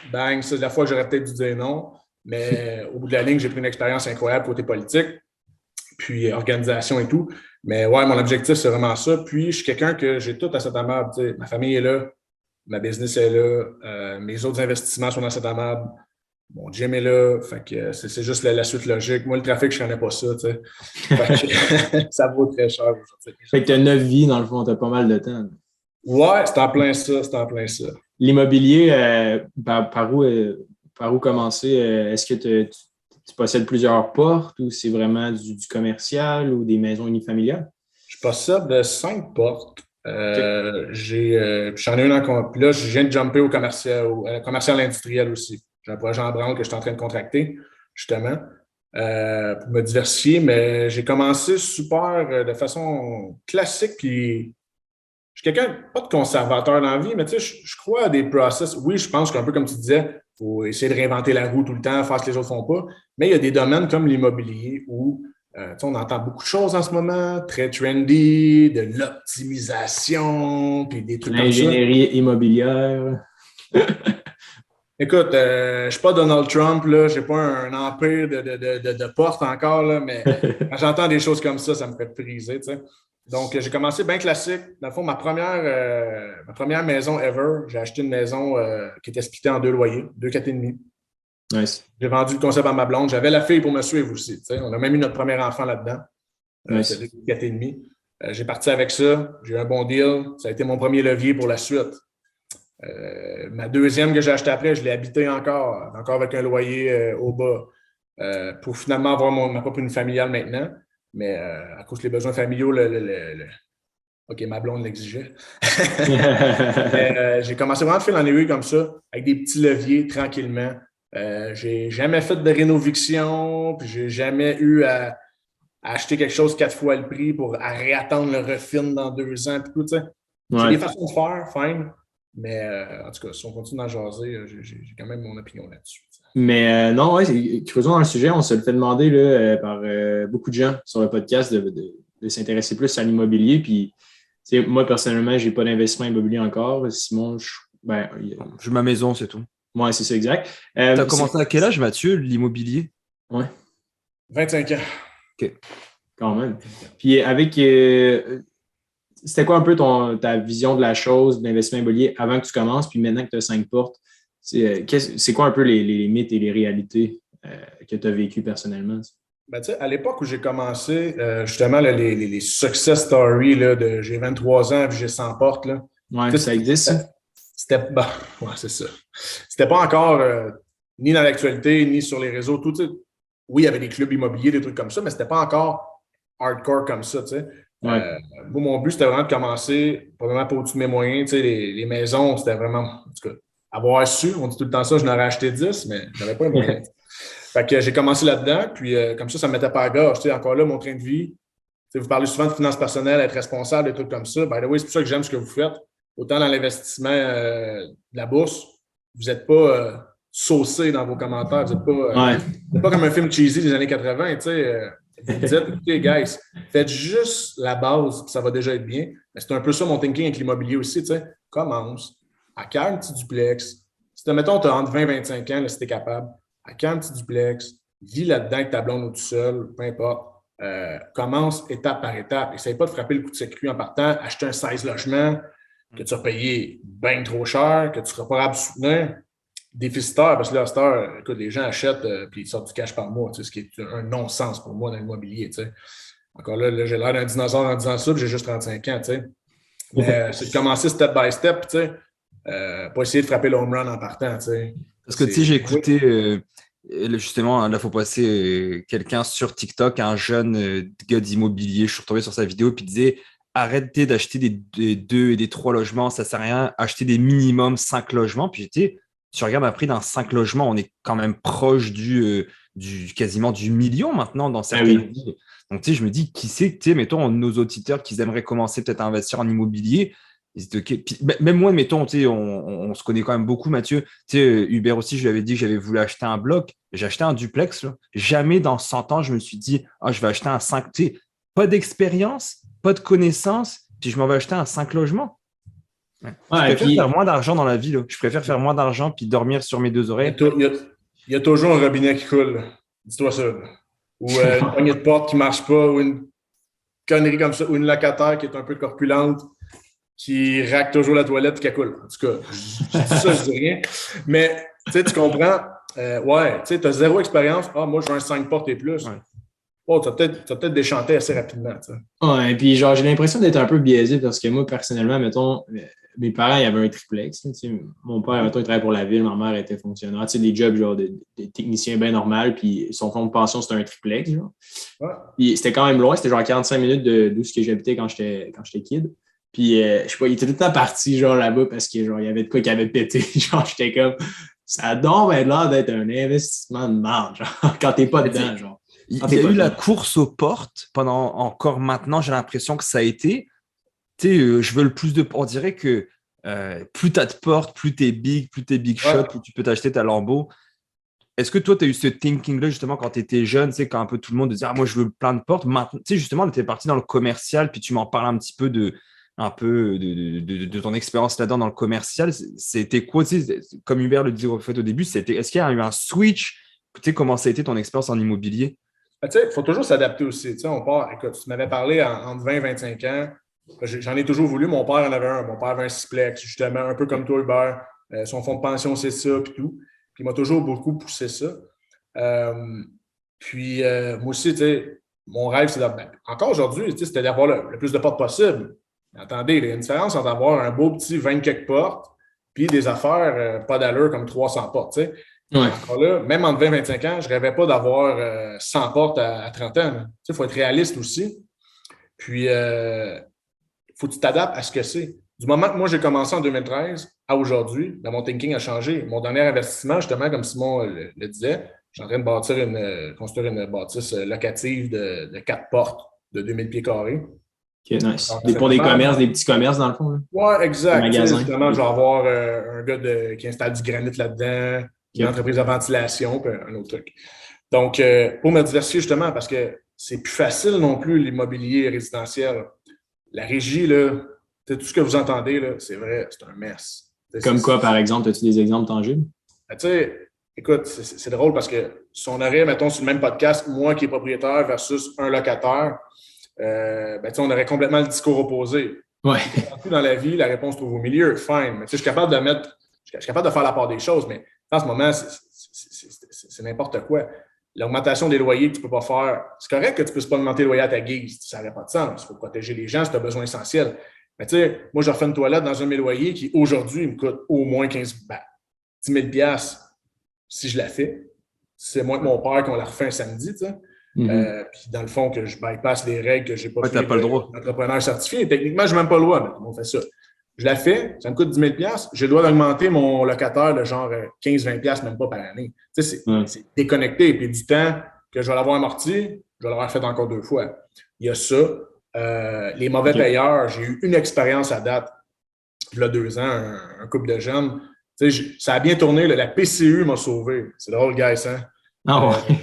Bang, c'est la fois que j'aurais peut-être dû dire non. Mais au bout de la ligne, j'ai pris une expérience incroyable côté politique, puis organisation et tout. Mais ouais, mon objectif, c'est vraiment ça. Puis, je suis quelqu'un que j'ai tout à Saint-Amable. Tu sais, ma famille est là, ma business est là, mes autres investissements sont dans Saint-Amable. Mon gym est là, fait que c'est juste la suite logique. Moi, le trafic, je ne connais pas ça, tu sais. Fait que ça vaut très cher aujourd'hui.
Fait que tu as 9 vies, dans le fond, tu as pas mal de temps.
Ouais, c'est en plein ça,
L'immobilier, par où commencer? Est-ce que tu possèdes plusieurs portes ou c'est vraiment du commercial ou des maisons unifamiliales?
Je possède 5 portes. J'en ai une en... Puis là, je viens de jumper au commercial industriel aussi. J'ai un projet en branle que je suis en train de contracter, justement, pour me diversifier. Mais j'ai commencé de façon classique. Puis je suis quelqu'un, pas de conservateur dans la vie, mais tu sais, je crois à des process. Oui, je pense qu'un peu comme tu disais, il faut essayer de réinventer la roue tout le temps, faire ce que les autres ne font pas. Mais il y a des domaines comme l'immobilier où on entend beaucoup de choses en ce moment, très trendy, de l'optimisation, puis des trucs comme ça.
L'ingénierie immobilière.
Écoute, je ne suis pas Donald Trump, je n'ai pas un empire de portes encore, là, mais quand j'entends des choses comme ça me fait friser. Tu sais. Donc, j'ai commencé bien classique. Dans le fond, ma première maison ever, j'ai acheté une maison qui était splittée en 2 loyers, 2 4,5.
Nice.
J'ai vendu le concept à ma blonde. J'avais la fille pour me suivre aussi. Tu sais. On a même eu notre premier enfant là-dedans.
Nice.
C'était 2 4,5. J'ai parti avec ça. J'ai eu un bon deal. Ça a été mon premier levier pour la suite. Ma deuxième que j'ai achetée après, je l'ai habitée encore avec un loyer au bas, pour finalement avoir ma propre une familiale maintenant. Mais à cause des besoins familiaux, OK, ma blonde l'exigeait. J'ai commencé vraiment de fil en aiguille comme ça, avec des petits leviers, tranquillement. J'ai jamais fait de rénoviction, puis j'ai jamais eu à acheter quelque chose 4 fois le prix pour réattendre le refine dans 2 ans. Puis tout, tu sais. C'est des façons de faire, fine. Mais en tout cas, si on continue d'en jaser, j'ai quand même mon opinion là-dessus.
Mais non, ouais, creusons dans le sujet. On se le fait demander là, par beaucoup de gens sur le podcast de s'intéresser plus à l'immobilier. Puis, moi, personnellement, je n'ai pas d'investissement immobilier encore. Simon,
j'ai ma maison, c'est tout.
Oui, c'est ça, exact.
Tu as commencé à quel âge, Mathieu, l'immobilier?
Oui.
25 ans.
OK.
Quand même. Puis, avec... c'était quoi un peu ta vision de la chose, de l'investissement immobilier avant que tu commences, puis maintenant que tu as 5 portes? C'est quoi un peu les mythes et les réalités que tu as vécues personnellement?
Ben, à l'époque où j'ai commencé, justement, là, les success stories de j'ai 23 ans et j'ai 100 portes.
Oui, ça existe, ça?
Ouais, c'est ça. C'était pas encore ni dans l'actualité, ni sur les réseaux. Tout, oui, il y avait des clubs immobiliers, des trucs comme ça, mais c'était pas encore hardcore comme ça. Ouais. Moi, mon but, c'était vraiment de commencer, probablement pas au-dessus de mes moyens. Les maisons, c'était vraiment, en tout cas, avoir su, on dit tout le temps ça, je n'aurais acheté 10, mais je n'avais pas les moyens. Fait que j'ai commencé là-dedans, puis comme ça ne me mettait pas à la gorge. Encore là, mon train de vie, vous parlez souvent de finances personnelles, être responsable, des trucs comme ça. By the way, c'est pour ça que j'aime ce que vous faites. Autant dans l'investissement de la bourse, vous n'êtes pas saucé dans vos commentaires. Vous n'êtes pas comme un film cheesy des années 80, vous dites, écoutez, guys, faites juste la base, puis ça va déjà être bien. Mais c'est un peu ça mon thinking avec l'immobilier aussi, Commence, acquiert un petit duplex, mettons, tu as entre 20 et 25 ans, là, si tu es capable, à un petit duplex, vis là-dedans avec ta blonde ou tout seul, peu importe. Commence étape par étape. Essaye pas de frapper le coup de circuit en partant, acheter un 16 logements que tu as payé bien trop cher, que tu ne seras pas capable de soutenir. Déficitaire, parce que là, à cette heure, écoute, les gens achètent puis ils sortent du cash par mois, ce qui est un non-sens pour moi dans l'immobilier. Encore là, j'ai l'air d'un dinosaure en disant ça, puis j'ai juste 35 ans. Mais c'est de commencer step by step, pas essayer de frapper l'home run en partant.
Parce que j'ai écouté justement, là, il faut passer quelqu'un sur TikTok, un jeune gars d'immobilier. Je suis retombé sur sa vidéo, puis il disait arrêtez d'acheter des 2 et des 3 logements, ça ne sert à rien, achetez des minimum 5 logements. Puis tu regardes un prix d'un 5 logements, on est quand même proche quasiment du million maintenant dans certaines villes. Donc, je me dis, qui c'est, mettons, nos auditeurs qui aimeraient commencer peut-être à investir en immobilier. Même moi, mettons, on se connaît quand même beaucoup, Mathieu. Hubert aussi, je lui avais dit que j'avais voulu acheter un bloc. J'ai acheté un duplex. Là. Jamais dans 100 ans, je me suis dit, je vais acheter un 5. Pas d'expérience, pas de connaissances, puis je m'en vais acheter un 5 logements. Je préfère faire moins d'argent dans la vie. Là. Je préfère faire moins d'argent puis dormir sur mes 2 oreilles.
Il y a toujours un robinet qui coule. Dis-toi ça. Ou une poignée de porte qui ne marche pas, ou une connerie comme ça, ou une locataire qui est un peu corpulente, qui raque toujours la toilette et qui coule. En tout cas, je dis ça, je dis rien. Mais tu comprends, tu as 0 expérience. Moi, je veux un 5 portes et plus. Ouais. Tu vas peut-être déchanter assez rapidement.
Ouais, et puis j'ai l'impression d'être un peu biaisé parce que moi, personnellement, mettons, mes parents, il y avait un triplex. Mon père, mettons, il travaillait pour la ville, ma mère était fonctionnaire. Des jobs genre de technicien bien normal, puis son compte de pension, c'était un triplex. Genre. Ouais. Puis c'était quand même loin, c'était genre 45 minutes d'où j'habitais quand j'étais kid. Puis, je sais pas, il était tout le temps parti, genre, là-bas, parce que, genre, il y avait de quoi qui avait pété. Genre, j'étais comme, ça a donc l'air d'être un investissement de merde, genre, quand t'es pas dedans, genre.
Il y a eu la course aux portes pendant encore maintenant, j'ai l'impression que ça a été. Je veux le plus de. On dirait que plus t'as de portes, plus t'es big shot, plus tu peux t'acheter ta Lambo. Est-ce que toi, tu as eu ce thinking-là, justement, quand tu étais jeune, quand un peu tout le monde disait moi, je veux plein de portes. Maintenant, justement, tu étais parti dans le commercial, puis tu m'en parles un petit peu de ton expérience là-dedans dans le commercial. C'était quoi, comme Hubert le disait au début, est-ce qu'il y a eu un switch? Comment ça a été ton expérience en immobilier?
Il faut toujours s'adapter aussi. On part, écoute, tu m'avais parlé entre 20 et 25 ans. J'en ai toujours voulu. Mon père en avait un. Mon père avait un sixplex, justement, un peu comme toi, Hubert. Son fonds de pension, c'est ça, puis tout. Puis il m'a toujours beaucoup poussé ça. Moi aussi, mon rêve, c'est encore aujourd'hui, c'était d'avoir le plus de portes possible. Mais attendez, il y a une différence entre avoir un beau petit 20 quelques portes puis des affaires pas d'allure comme 300 portes. Ouais. Encore là, même entre 20 et 25 ans, je ne rêvais pas d'avoir 100 portes à 30 ans. Il faut être réaliste aussi. Puis, il faut que tu t'adaptes à ce que c'est. Du moment que moi, j'ai commencé en 2013 à aujourd'hui, mon thinking a changé. Mon dernier investissement, justement, comme Simon le disait, je suis en train de construire une bâtisse locative de 4 portes de 2000 pieds carrés.
OK, nice. Pour des commerces, des petits commerces, dans le fond.
Oui, exact. Justement, je vais avoir un gars qui installe du granit là-dedans, une entreprise de ventilation, puis un autre truc. Donc, pour me diversifier, justement, parce que c'est plus facile non plus, l'immobilier résidentiel. La régie, là, tout ce que vous entendez, là, c'est vrai, c'est un mess.
Comme quoi, par exemple? As-tu des exemples tangibles?
Écoute, c'est drôle parce que si on aurait, mettons, sur le même podcast, moi qui est propriétaire versus un locataire, on aurait complètement le discours opposé.
Ouais.
Dans la vie, la réponse trouve au milieu. Fine. Mais je suis capable de faire la part des choses, mais en ce moment, c'est n'importe quoi. L'augmentation des loyers que tu ne peux pas faire, c'est correct que tu ne puisses pas augmenter le loyer à ta guise. Ça n'aurait pas de sens. Il faut protéger les gens, c'est un besoin essentiel. Mais moi, je refais une toilette dans un de mes loyers qui, aujourd'hui, me coûte au moins 10 000 $ si je la fais. C'est moi et mon père qu'on la refait un samedi, puis dans le fond, que je bypasse les règles que je n'ai pas fait d'entrepreneur certifié. Techniquement, je n'ai même pas le droit, mais on fait ça. Je la fais, ça me coûte 10 000 $. J'ai le droit d'augmenter mon locataire de genre 15-20 $, même pas par année. C'est déconnecté. Puis du temps que je vais l'avoir amorti, je vais l'avoir fait encore 2 fois. Il y a ça. Les mauvais payeurs, j'ai eu une expérience à date, il y a 2 ans, un couple de jeunes. Ça a bien tourné. La PCU m'a sauvé. C'est drôle, guys, hein?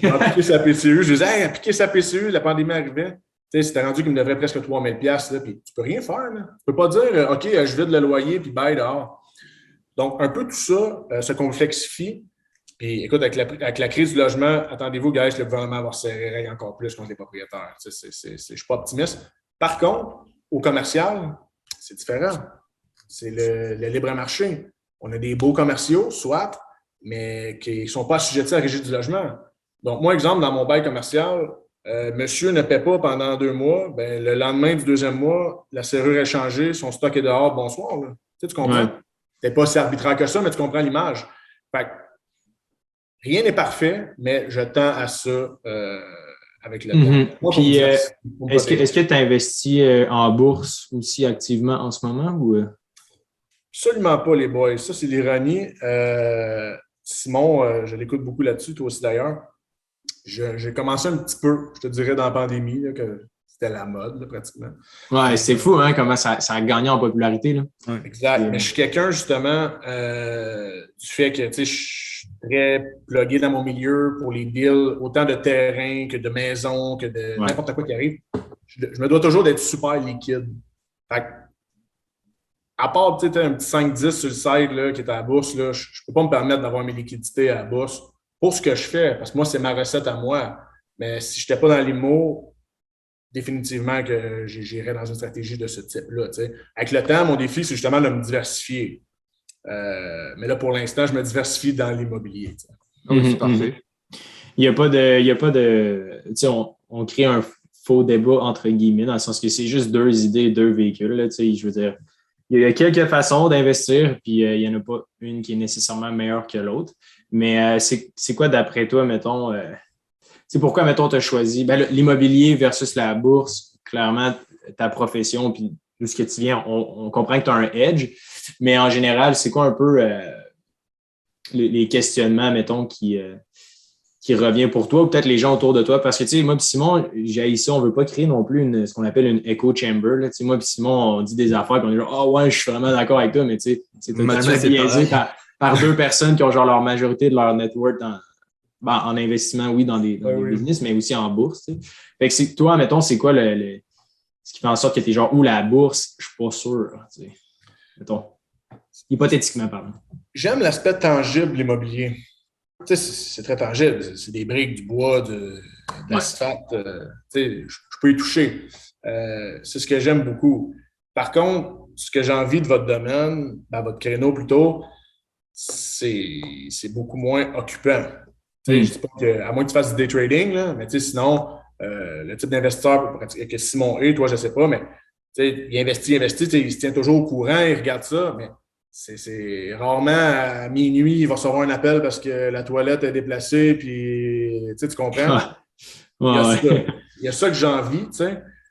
J'ai appliqué sa PCU. Je disais, hey, appliquer sa PCU, la pandémie arrivait. C'était rendu qu'il me devrait presque 3 000 $. Puis tu peux rien faire. Là. Tu peux pas dire, OK, je vide le loyer, puis bye dehors. Donc, un peu tout ça se complexifie. Puis, écoute, avec la crise du logement, attendez-vous, guys, le gouvernement va serrer encore plus contre les propriétaires. Je ne suis pas optimiste. Par contre, au commercial, c'est différent. C'est le libre marché. On a des beaux commerciaux, soit, mais qui ne sont pas assujettis à la régie du logement. Donc, moi, exemple, dans mon bail commercial, monsieur ne paie pas pendant 2 mois, ben, le lendemain du 2e mois, la serrure est changée, son stock est dehors, bonsoir. Là. Tu comprends? Ouais. C'est pas si arbitraire que ça, mais tu comprends l'image. Fait que, rien n'est parfait, mais je tends à ça avec le temps. Moi,
puis, est-ce que tu investis en bourse aussi activement en ce moment? Ou...
Absolument pas, les boys. Ça, c'est l'ironie. Simon, je l'écoute beaucoup là-dessus, toi aussi d'ailleurs. J'ai commencé un petit peu, je te dirais, dans la pandémie, là, que c'était la mode, là, pratiquement.
Ouais, c'est fou, hein, comment ça a gagné en popularité. Là.
Ouais. Exact. Mais je suis quelqu'un, justement, du fait que, tu sais, je suis très plugué dans mon milieu pour les deals, autant de terrain que de maison, que de n'importe quoi qui arrive. Je me dois toujours d'être super liquide. Fait que, à part, tu sais, un petit 5-10 sur le side, là, qui est à la bourse, là, je ne peux pas me permettre d'avoir mes liquidités à la bourse pour ce que je fais, parce que moi, c'est ma recette à moi. Mais si je n'étais pas dans l'IMO, définitivement que j'irais dans une stratégie de ce type-là. T'sais. Avec le temps, mon défi, c'est justement de me diversifier. Mais là, pour l'instant, je me diversifie dans l'immobilier.
C'est parfait.
Il n'y a pas de tu sais, on crée un faux débat entre guillemets, dans le sens que c'est juste 2 idées, 2 véhicules. Là, je veux dire, il y a quelques façons d'investir, puis il n'y en a pas une qui est nécessairement meilleure que l'autre. Mais c'est quoi, d'après toi, mettons, c'est pourquoi, mettons, tu as choisi l'immobilier versus la bourse, clairement, ta profession, puis d'où ce que tu viens, on comprend que tu as un edge, mais en général, c'est quoi un peu les questionnements, mettons, qui revient pour toi, ou peut-être les gens autour de toi? Parce que, tu sais, moi et Simon, j'ai ici, on ne veut pas créer non plus ce qu'on appelle une echo chamber. Là. Moi et Simon, on dit des affaires, puis on dit « Ah ouais, je suis vraiment d'accord avec toi », mais tu sais, c'est totalement biaisé par 2 personnes qui ont genre leur majorité de leur network en investissement, oui, dans des business, mais aussi en bourse. Tu sais. Fait que toi, mettons, c'est quoi ce qui fait en sorte que tu es genre, ou la bourse, je ne suis pas sûr. Tu sais. Mettons, hypothétiquement, pardon.
J'aime l'aspect tangible de l'immobilier. Tu sais, c'est très tangible. C'est des briques, du bois, de l'asphalte. Tu sais, je peux y toucher. C'est ce que j'aime beaucoup. Par contre, ce que j'ai envie de votre domaine, votre créneau plutôt, c'est beaucoup moins occupant. Je ne dis pas à moins que tu fasses du day trading, là, mais sinon, le type d'investisseur que Simon est, toi, je ne sais pas, mais il investit, il se tient toujours au courant, il regarde ça, mais c'est rarement à minuit, il va recevoir un appel parce que la toilette est déplacée, puis tu comprends? Il y a ça que j'ai envie,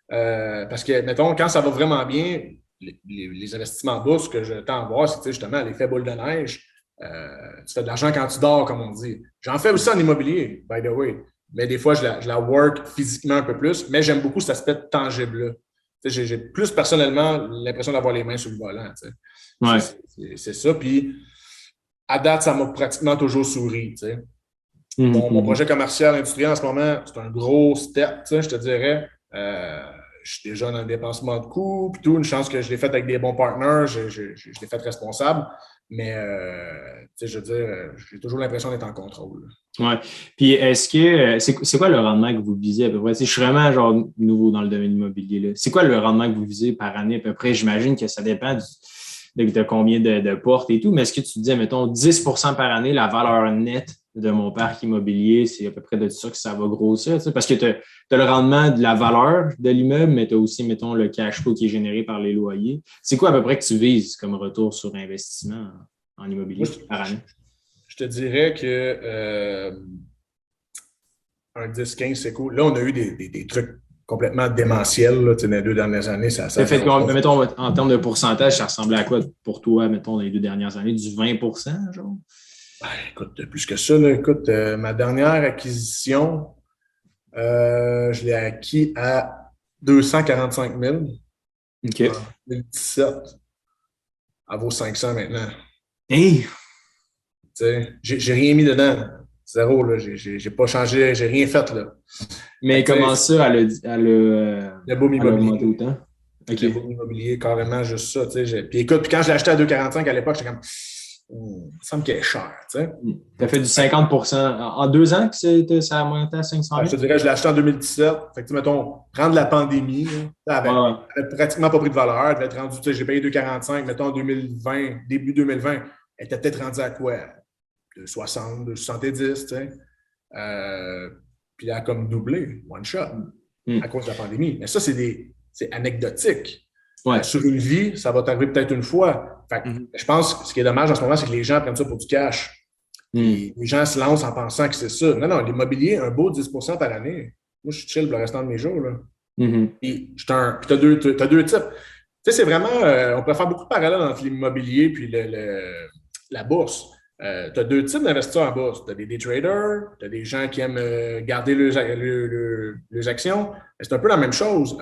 parce que, mettons, quand ça va vraiment bien, les investissements en bourse que je tends à voir, c'est justement l'effet boule de neige. Tu fais de l'argent quand tu dors, comme on dit. J'en fais aussi en immobilier, by the way. Mais des fois, je la work physiquement un peu plus, mais j'aime beaucoup cet aspect tangible-là. J'ai plus personnellement l'impression d'avoir les mains sur le volant.
Ouais.
C'est ça. Puis, à date, ça m'a pratiquement toujours souri. Mon projet commercial industriel en ce moment, c'est un gros step, je te dirais. Je suis déjà dans le dépensement de coûts, puis tout. Une chance que je l'ai fait avec des bons partners, je l'ai fait responsable. Mais, je veux dire, j'ai toujours l'impression d'être en contrôle.
Oui. Puis, est-ce que c'est quoi le rendement que vous visez à peu près? Je suis vraiment genre nouveau dans le domaine immobilier. Là. C'est quoi le rendement que vous visez par année à peu près? J'imagine que ça dépend de combien de portes et tout, mais est-ce que tu disais, mettons, 10 par année, la valeur nette de mon parc immobilier, c'est à peu près de ça que ça va grossir? Parce que tu as le rendement de la valeur de l'immeuble, mais tu as aussi, mettons, le cash flow qui est généré par les loyers. C'est quoi à peu près que tu vises comme retour sur investissement en immobilier par année?
Je te dirais que un 10-15, c'est cool. Là, on a eu des trucs complètement démentiels là, dans les 2 dernières années. Ça
fait mettons, en termes de pourcentage, ça ressemblait à quoi pour toi, mettons, dans les 2 dernières années? Du 20 genre?
Écoute, plus que ça. Là, écoute, ma dernière acquisition, je l'ai acquis à 245 000
OK.
En 2017. Elle vaut 500 maintenant.
Hey!
J'ai rien mis dedans. Zéro, là. J'ai pas changé, j'ai rien fait, là.
Mais comment ça, elle
le boom immobilier.
Autant?
Okay. Le boom immobilier, carrément, juste ça. Puis écoute, quand je l'ai acheté à 2,45 à l'époque, j'étais comme, il me semble qu'elle est chère. Tu sais.
Tu as fait du 50%. En 2 ans que ça a monté à 500 000?
Je te dirais, je l'ai acheté en 2017. Fait que, mettons, prendre la pandémie, là, elle avait pratiquement pas pris de valeur. Elle devait être rendue, j'ai payé 2,45. Mettons, en 2020, début 2020, elle était peut-être rendue à quoi? 2,60, 2,70, tu sais. Puis elle a comme doublé, one shot, à cause de la pandémie. Mais ça, c'est anecdotique.
Ouais.
Sur une vie, ça va t'arriver peut-être une fois. Fait que, je pense que ce qui est dommage en ce moment, c'est que les gens prennent ça pour du cash. Les gens se lancent en pensant que c'est ça. Non, l'immobilier, un beau 10% par année. Moi, je suis chill pour le restant de mes jours. Là. Puis tu as deux types. Tu sais, c'est vraiment. On peut faire beaucoup de parallèles entre l'immobilier et la bourse. Tu as deux types d'investisseurs en bourse. Tu as des day traders, tu as des gens qui aiment garder leurs actions. C'est un peu la même chose.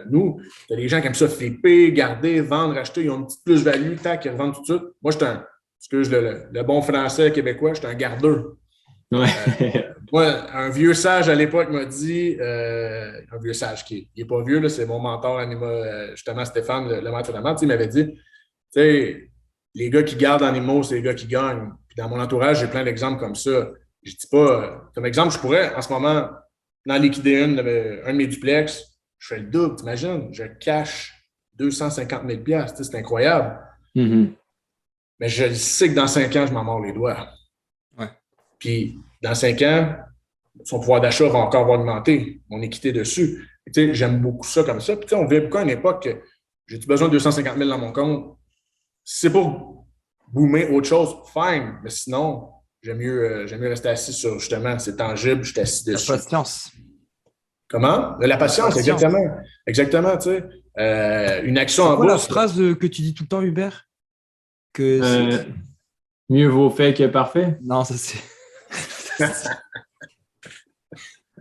Nous, tu as des gens qui aiment ça flipper, garder, vendre, acheter. Ils ont une petite plus-value, tac, ils revendent tout de suite. Moi, excuse le bon français québécois, j'étais un gardeur.
Ouais.
Moi, un vieux sage à l'époque m'a dit, un vieux sage qui n'est pas vieux, là, c'est mon mentor, justement Stéphane, le maître de la il m'avait dit, tu sais, les gars qui gardent en IMO, c'est les gars qui gagnent. Puis dans mon entourage, j'ai plein d'exemples comme ça. Je dis pas, comme exemple, je pourrais en ce moment, en liquider un de mes duplex, je fais le double, t'imagines? Je cache 250 000 $, c'est incroyable. Mais je sais que dans 5 ans, je m'en mords les doigts.
Ouais.
Puis dans 5 ans, son pouvoir d'achat va encore augmenter, mon équité dessus. J'aime beaucoup ça comme ça. Puis on vit beaucoup à une époque que j'ai-tu besoin de 250 000 dans mon compte? Si c'est pour boomer autre chose, fine. Mais sinon, j'aime mieux rester assis sur, justement, c'est tangible, je suis assis dessus.
La patience.
Comment? La patience, exactement. Exactement, tu sais. Une action en bourse.
C'est la phrase que tu dis tout le temps, Hubert?
Mieux vaut fait que parfait?
Non, ça c'est...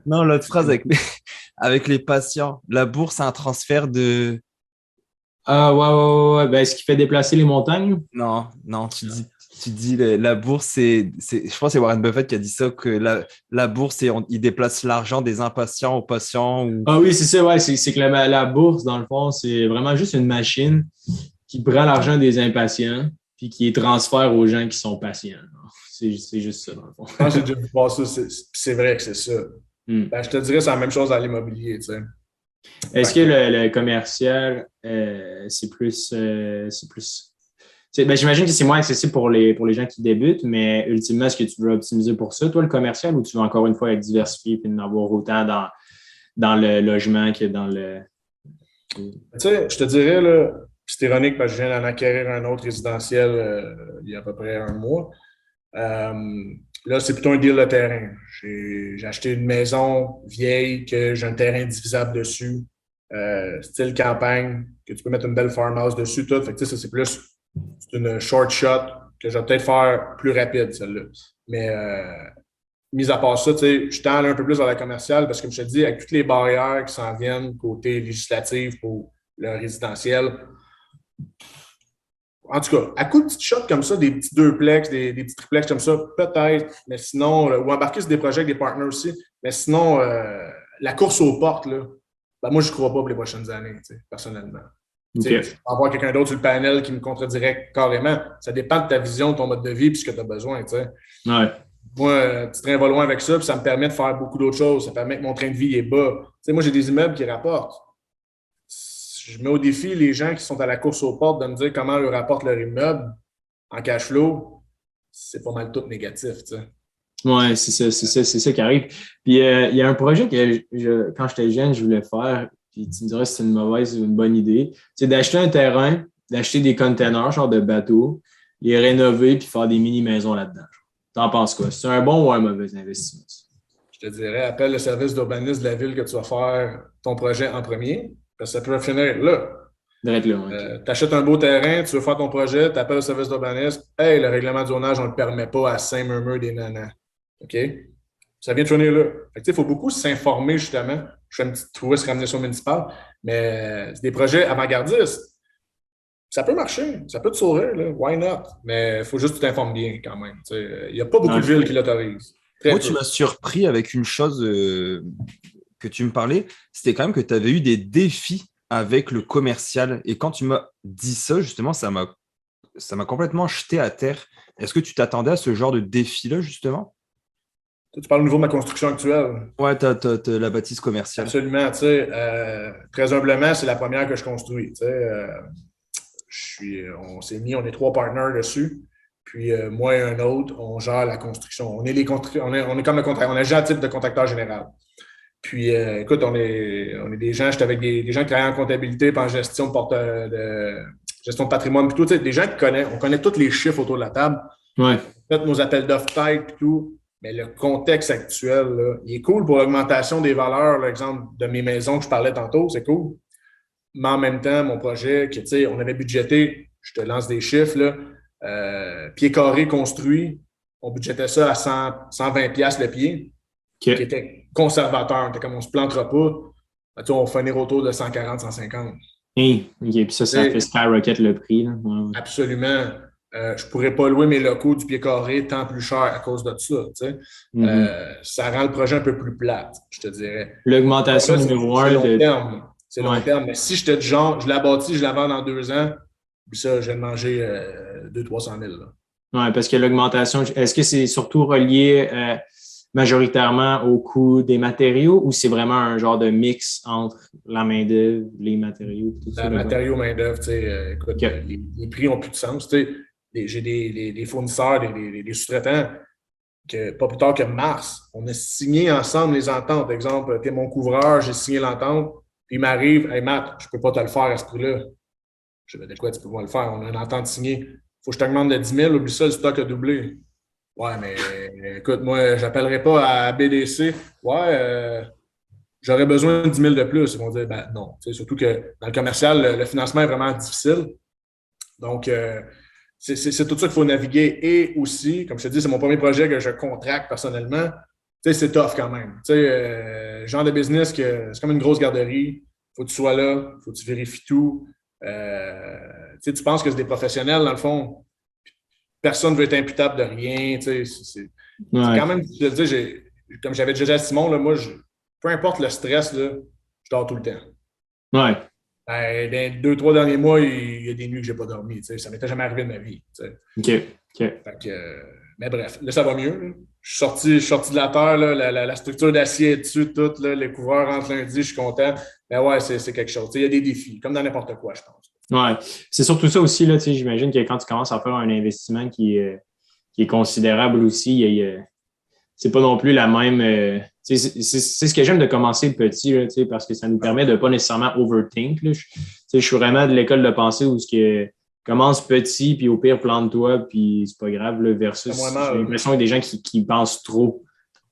Non, l'autre phrase avec les patients. La bourse, c'est un transfert de...
Ah, ouais. Ben, est-ce qu'il fait déplacer les montagnes?
Non, tu dis la bourse, je pense que c'est Warren Buffett qui a dit ça, que la bourse, il déplace l'argent des impatients aux patients.
Ah oui, c'est ça, ouais. C'est que la bourse, dans le fond, c'est vraiment juste une machine qui prend l'argent des impatients puis qui les transfère aux gens qui sont patients. C'est juste ça, dans le fond.
Quand j'ai déjà vu passer ça, c'est vrai que c'est ça. Ben, je te dirais c'est la même chose dans l'immobilier, tu sais.
Est-ce que le commercial, c'est plus... Ben, j'imagine que c'est moins accessible pour les gens qui débutent, mais ultimement, est-ce que tu veux optimiser pour ça, toi, le commercial, ou tu veux encore une fois être diversifié et en avoir autant dans le logement que dans le...
Tu sais, je te dirais, là, c'est ironique parce que je viens d'en acquérir un autre résidentiel il y a à peu près 1 mois. Là, c'est plutôt un deal de terrain. J'ai acheté une maison vieille que j'ai un terrain divisable dessus, style campagne, que tu peux mettre une belle farmhouse dessus, tout. Fait que, ça, c'est une short shot que je vais peut-être faire plus rapide, celle-là. Mais mis à part ça, je tends un peu plus vers la commerciale parce que, comme je te dis, avec toutes les barrières qui s'en viennent côté législatif pour le résidentiel, en tout cas, à coup de petites shots comme ça, des petits duplex, des petits triplex comme ça, peut-être, mais sinon, ou embarquer sur des projets avec des partenaires aussi, mais sinon, la course aux portes, là, ben moi, je ne crois pas pour les prochaines années, personnellement. Okay. Je peux avoir quelqu'un d'autre sur le panel qui me contredirait carrément. Ça dépend de ta vision, de ton mode de vie et ce que tu as besoin.
Ouais.
Moi, petit train va loin avec ça, puis ça me permet de faire beaucoup d'autres choses. Ça permet que mon train de vie est bas. Moi, j'ai des immeubles qui rapportent. Je mets au défi les gens qui sont à la course aux portes de me dire comment ils rapportent leur immeuble en cash flow. C'est pas mal tout négatif.
Oui, c'est ça qui arrive. Puis il y a un projet que quand j'étais jeune, je voulais faire, puis tu me dirais si c'est une mauvaise ou une bonne idée. C'est d'acheter un terrain, d'acheter des containers, genre de bateaux, les rénover puis faire des mini-maisons là-dedans. T'en penses quoi? C'est un bon ou un mauvais investissement?
Je te dirais, appelle le service d'urbanisme de la ville que tu vas faire ton projet en premier. Parce que ça peut finir là.
Okay.
Tu achètes un beau terrain, tu veux faire ton projet, tu appelles le service d'urbanisme. Hey, le règlement du zonage, on ne le permet pas à Saint-Murmure des nanas. OK? Ça vient de finir là. Il faut beaucoup s'informer, justement. Je fais une petite touriste ramenation municipale, mais c'est des projets avant-gardistes. Ça peut marcher, ça peut te sauver, là. Why not? Mais il faut juste que tu t'informes bien quand même. Il n'y a pas beaucoup de villes qui l'autorisent.
Moi, tu m'as surpris avec une chose que tu me parlais, c'était quand même que tu avais eu des défis avec le commercial. Et quand tu m'as dit ça, justement, ça m'a complètement jeté à terre. Est-ce que tu t'attendais à ce genre de défi-là, justement?
Tu parles au niveau de ma construction actuelle?
Ouais, la bâtisse commerciale.
Absolument. Tu sais, très humblement, c'est la première que je construis. Tu sais, on s'est mis, on est 3 partenaires dessus. Puis moi et un autre, on gère la construction. On est comme le contrat, on agit à titre de contracteur général. Puis écoute, on est des gens, j'étais avec des gens qui travaillent en comptabilité et en gestion gestion de patrimoine, plutôt, tu sais, des gens on connaît tous les chiffres autour de la table.
Ouais.
On fait nos appels d'offres tête et tout. Mais le contexte actuel, là, il est cool pour l'augmentation des valeurs, l'exemple de mes maisons que je parlais tantôt, c'est cool. Mais en même temps, mon projet, que, tu sais, on avait budgété, je te lance des chiffres, là, pied carré construit, on budgétait ça à 120$ le pied, qui était conservateur. Comme on ne se plantera pas, ben, tu sais, on va finir autour de 140, 150.
Hey, OK, puis ça fait skyrocket le prix. Là. Ouais.
Absolument. Je ne pourrais pas louer mes locaux du pied carré tant plus cher à cause de ça. Tu sais. Ça rend le projet un peu plus plate, je te dirais.
L'augmentation numéro 1.
C'est long terme. C'est long terme. Mais si j'étais du genre, je la bâtis, je la vends dans 2 ans, puis ça, je vais manger 200-300 000.
Oui, parce que l'augmentation, est-ce que c'est surtout relié majoritairement au coût des matériaux ou c'est vraiment un genre de mix entre la main-d'œuvre, les matériaux? Tout ça,
matériaux, main-d'œuvre, tu sais, écoute, les prix n'ont plus de sens. Tu sais. J'ai des fournisseurs, des sous-traitants, que pas plus tard que mars, on a signé ensemble les ententes. Exemple, tu es mon couvreur, j'ai signé l'entente, puis il m'arrive, hey Matt, je ne peux pas te le faire à ce prix-là. Je dis, de quoi tu peux pas le faire? On a une entente signée. Il faut que je t'augmente de 10 000, oublie ça, le stock a doublé. Ouais, mais écoute, moi, je n'appellerai pas à BDC. Ouais, j'aurais besoin de 10 000 de plus. Ils vont dire, ben non. Tu sais, surtout que dans le commercial, le financement est vraiment difficile. Donc, c'est tout ça qu'il faut naviguer. Et aussi, comme je te dis, c'est mon premier projet que je contracte personnellement. Tu sais, c'est tough quand même. Tu sais, genre de business que c'est comme une grosse garderie. Faut que tu sois là, faut que tu vérifies tout. Tu sais, tu penses que c'est des professionnels, dans le fond. Personne ne veut être imputable de rien. Tu sais, c'est quand même, je te dis, comme j'avais déjà dit à Simon, là, moi, peu importe le stress, là, je dors tout le temps.
Ouais.
Dans les 2-3 derniers mois, il y a des nuits que je n'ai pas dormi. Ça ne m'était jamais arrivé de ma vie.
OK.
Fait que, mais bref, là, ça va mieux. Là. Je suis sorti de la terre. Là, la structure d'acier est dessus, tout. Là, les couvreurs rentrent lundi, je suis content. Mais ouais, c'est quelque chose. Il y a des défis, comme dans n'importe quoi, je pense.
Ouais. C'est surtout ça aussi. Là, j'imagine que quand tu commences à faire un investissement qui est considérable aussi, c'est pas non plus la même. C'est ce que j'aime de commencer petit, là, parce que ça nous permet de pas nécessairement overthink. Là. Je suis vraiment de l'école de pensée où commence petit, puis au pire, plante-toi, puis c'est pas grave, là, versus j'ai l'impression qu'il y a des gens qui pensent trop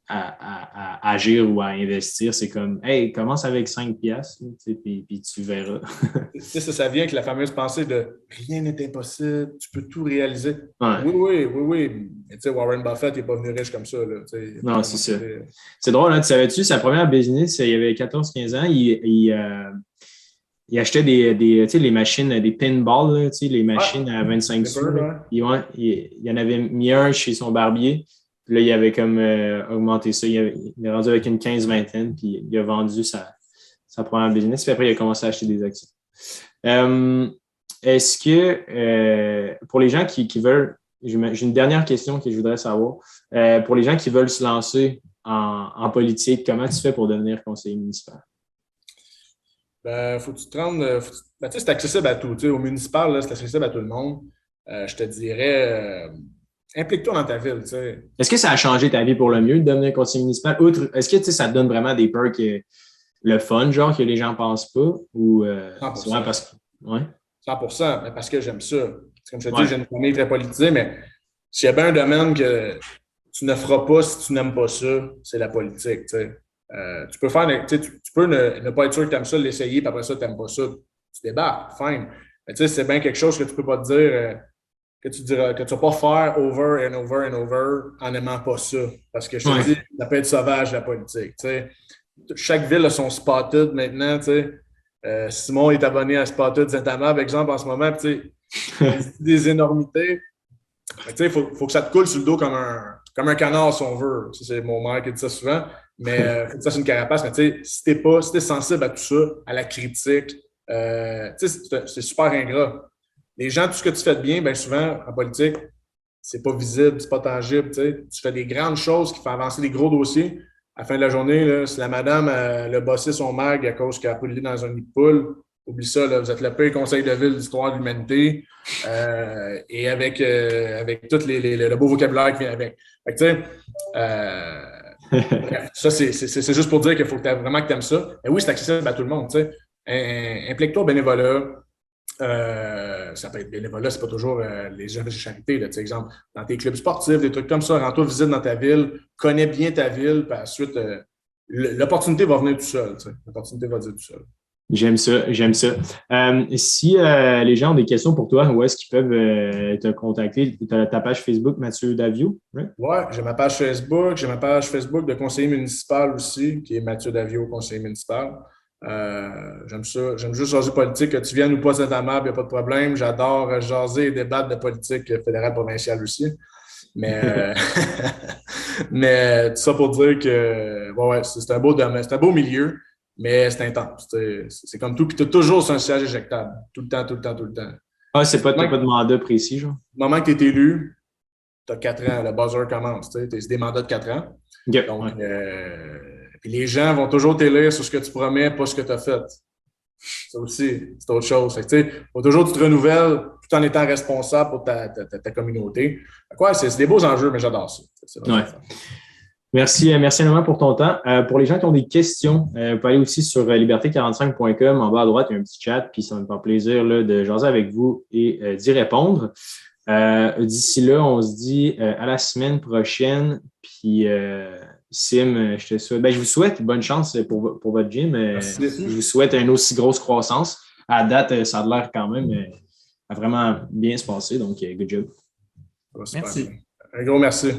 à agir ou à investir. C'est comme, hey, commence avec 5$, puis tu verras.
Ça vient avec la fameuse pensée de rien n'est impossible, tu peux tout réaliser.
Ouais.
Oui. Mais tu sais, Warren Buffett n'est pas venu riche comme ça. Là,
non, c'est ça. C'est drôle, hein, tu savais-tu, sa première business, il y avait 14-15 ans, il achetait les machines, des pinballs, là, les machines à 25 sous. Il en avait mis un chez son barbier. Puis là, il avait comme augmenté ça. Il est rendu avec une 15-20, puis il a vendu sa première business. Puis après, il a commencé à acheter des actions. Est-ce que, pour les gens qui veulent, j'ai une dernière question que je voudrais savoir. Pour les gens qui veulent se lancer en politique, comment tu fais pour devenir conseiller municipal?
Faut que tu te rendes. C'est accessible à tout. Au municipal, là, c'est accessible à tout le monde. Je te dirais. Implique-toi dans ta ville. T'sais.
Est-ce que ça a changé ta vie pour le mieux de devenir conseiller municipal? Est-ce que ça te donne vraiment des perks le fun, genre que les gens ne pensent pas? Ou c'est vraiment parce que. Ouais.
100%, mais parce que j'aime ça. Comme je te dis, j'ai une famille très politisée, mais s'il y a bien un domaine que tu ne feras pas si tu n'aimes pas ça, c'est la politique. Tu peux faire, tu peux ne pas être sûr que tu aimes ça, l'essayer, puis après ça, tu n'aimes pas ça. Tu débarques, fine. Mais c'est bien quelque chose que tu ne peux pas te dire. Que tu ne vas pas faire over and over and over en n'aimant pas ça. Parce que je te dis, ça peut être sauvage, la politique. T'sais. Chaque ville a son Spotted maintenant. Simon est abonné à Spotted Saint-Amand, par exemple, en ce moment. Des énormités. Il faut que ça te coule sur le dos comme un canard, si on veut. Ça, c'est mon mère qui dit ça souvent. Mais ça, c'est une carapace. Mais si tu es sensible à tout ça, à la critique, c'est super ingrat. Les gens, tout ce que tu fais de bien, bien souvent, en politique, c'est pas visible, c'est pas tangible. Tu fais des grandes choses qui font avancer des gros dossiers. À la fin de la journée, là, si la madame a bossé son mag à cause qu'elle a brûlé dans un nid de poule, oublie ça, là, vous êtes le pire conseil de ville de l'histoire de l'humanité et avec tout le beau vocabulaire qui vient avec. Fait que, ça, c'est juste pour dire qu'il faut vraiment que tu aimes ça. Et oui, c'est accessible à tout le monde. Implique-toi au bénévolat. Ça peut être bénévolat, c'est pas toujours les œuvres de charité. Là, exemple, dans tes clubs sportifs, des trucs comme ça, rends-toi visite dans ta ville, connais bien ta ville, puis ensuite, l'opportunité va venir tout seul. L'opportunité va venir tout seul.
J'aime ça, j'aime ça. Si les gens ont des questions pour toi, où est-ce qu'ils peuvent te contacter? Tu as ta page Facebook, Mathieu Davio? Right?
Oui, j'ai ma page Facebook. J'ai ma page Facebook de conseiller municipal aussi, qui est Mathieu Davio, conseiller municipal. J'aime ça. J'aime juste jaser politique. Que tu viennes ou pas, c'est amable, il n'y a pas de problème. J'adore jaser et débattre de politique fédérale, provinciale aussi. Mais, mais tout ça pour dire que c'est un beau domaine, c'est un beau milieu. Mais c'est intense. C'est comme tout. Puis tu as toujours sur un siège éjectable. Tout le temps, tout le temps, tout le temps.
Ah, c'est pas de mandat précis, genre?
Le moment que tu es élu, tu as 4 ans. Le buzzer commence. C'est des mandats de 4 ans.
Okay.
Donc, puis les gens vont toujours t'élire sur ce que tu promets, pas ce que tu as fait. Ça aussi, c'est autre chose. Il faut toujours que tu te renouvelles tout en étant responsable pour ta communauté. C'est des beaux enjeux, mais j'adore ça.
Merci énormément pour ton temps. Pour les gens qui ont des questions, vous pouvez aller aussi sur liberté45.com. En bas à droite, il y a un petit chat, puis ça va me faire plaisir là, de jaser avec vous et d'y répondre. D'ici là, on se dit à la semaine prochaine. Puis Sim, je vous souhaite bonne chance pour votre gym. Je vous souhaite une aussi grosse croissance. À date, ça a l'air quand même à vraiment bien se passer. Donc, good job.
Merci.
Un gros merci.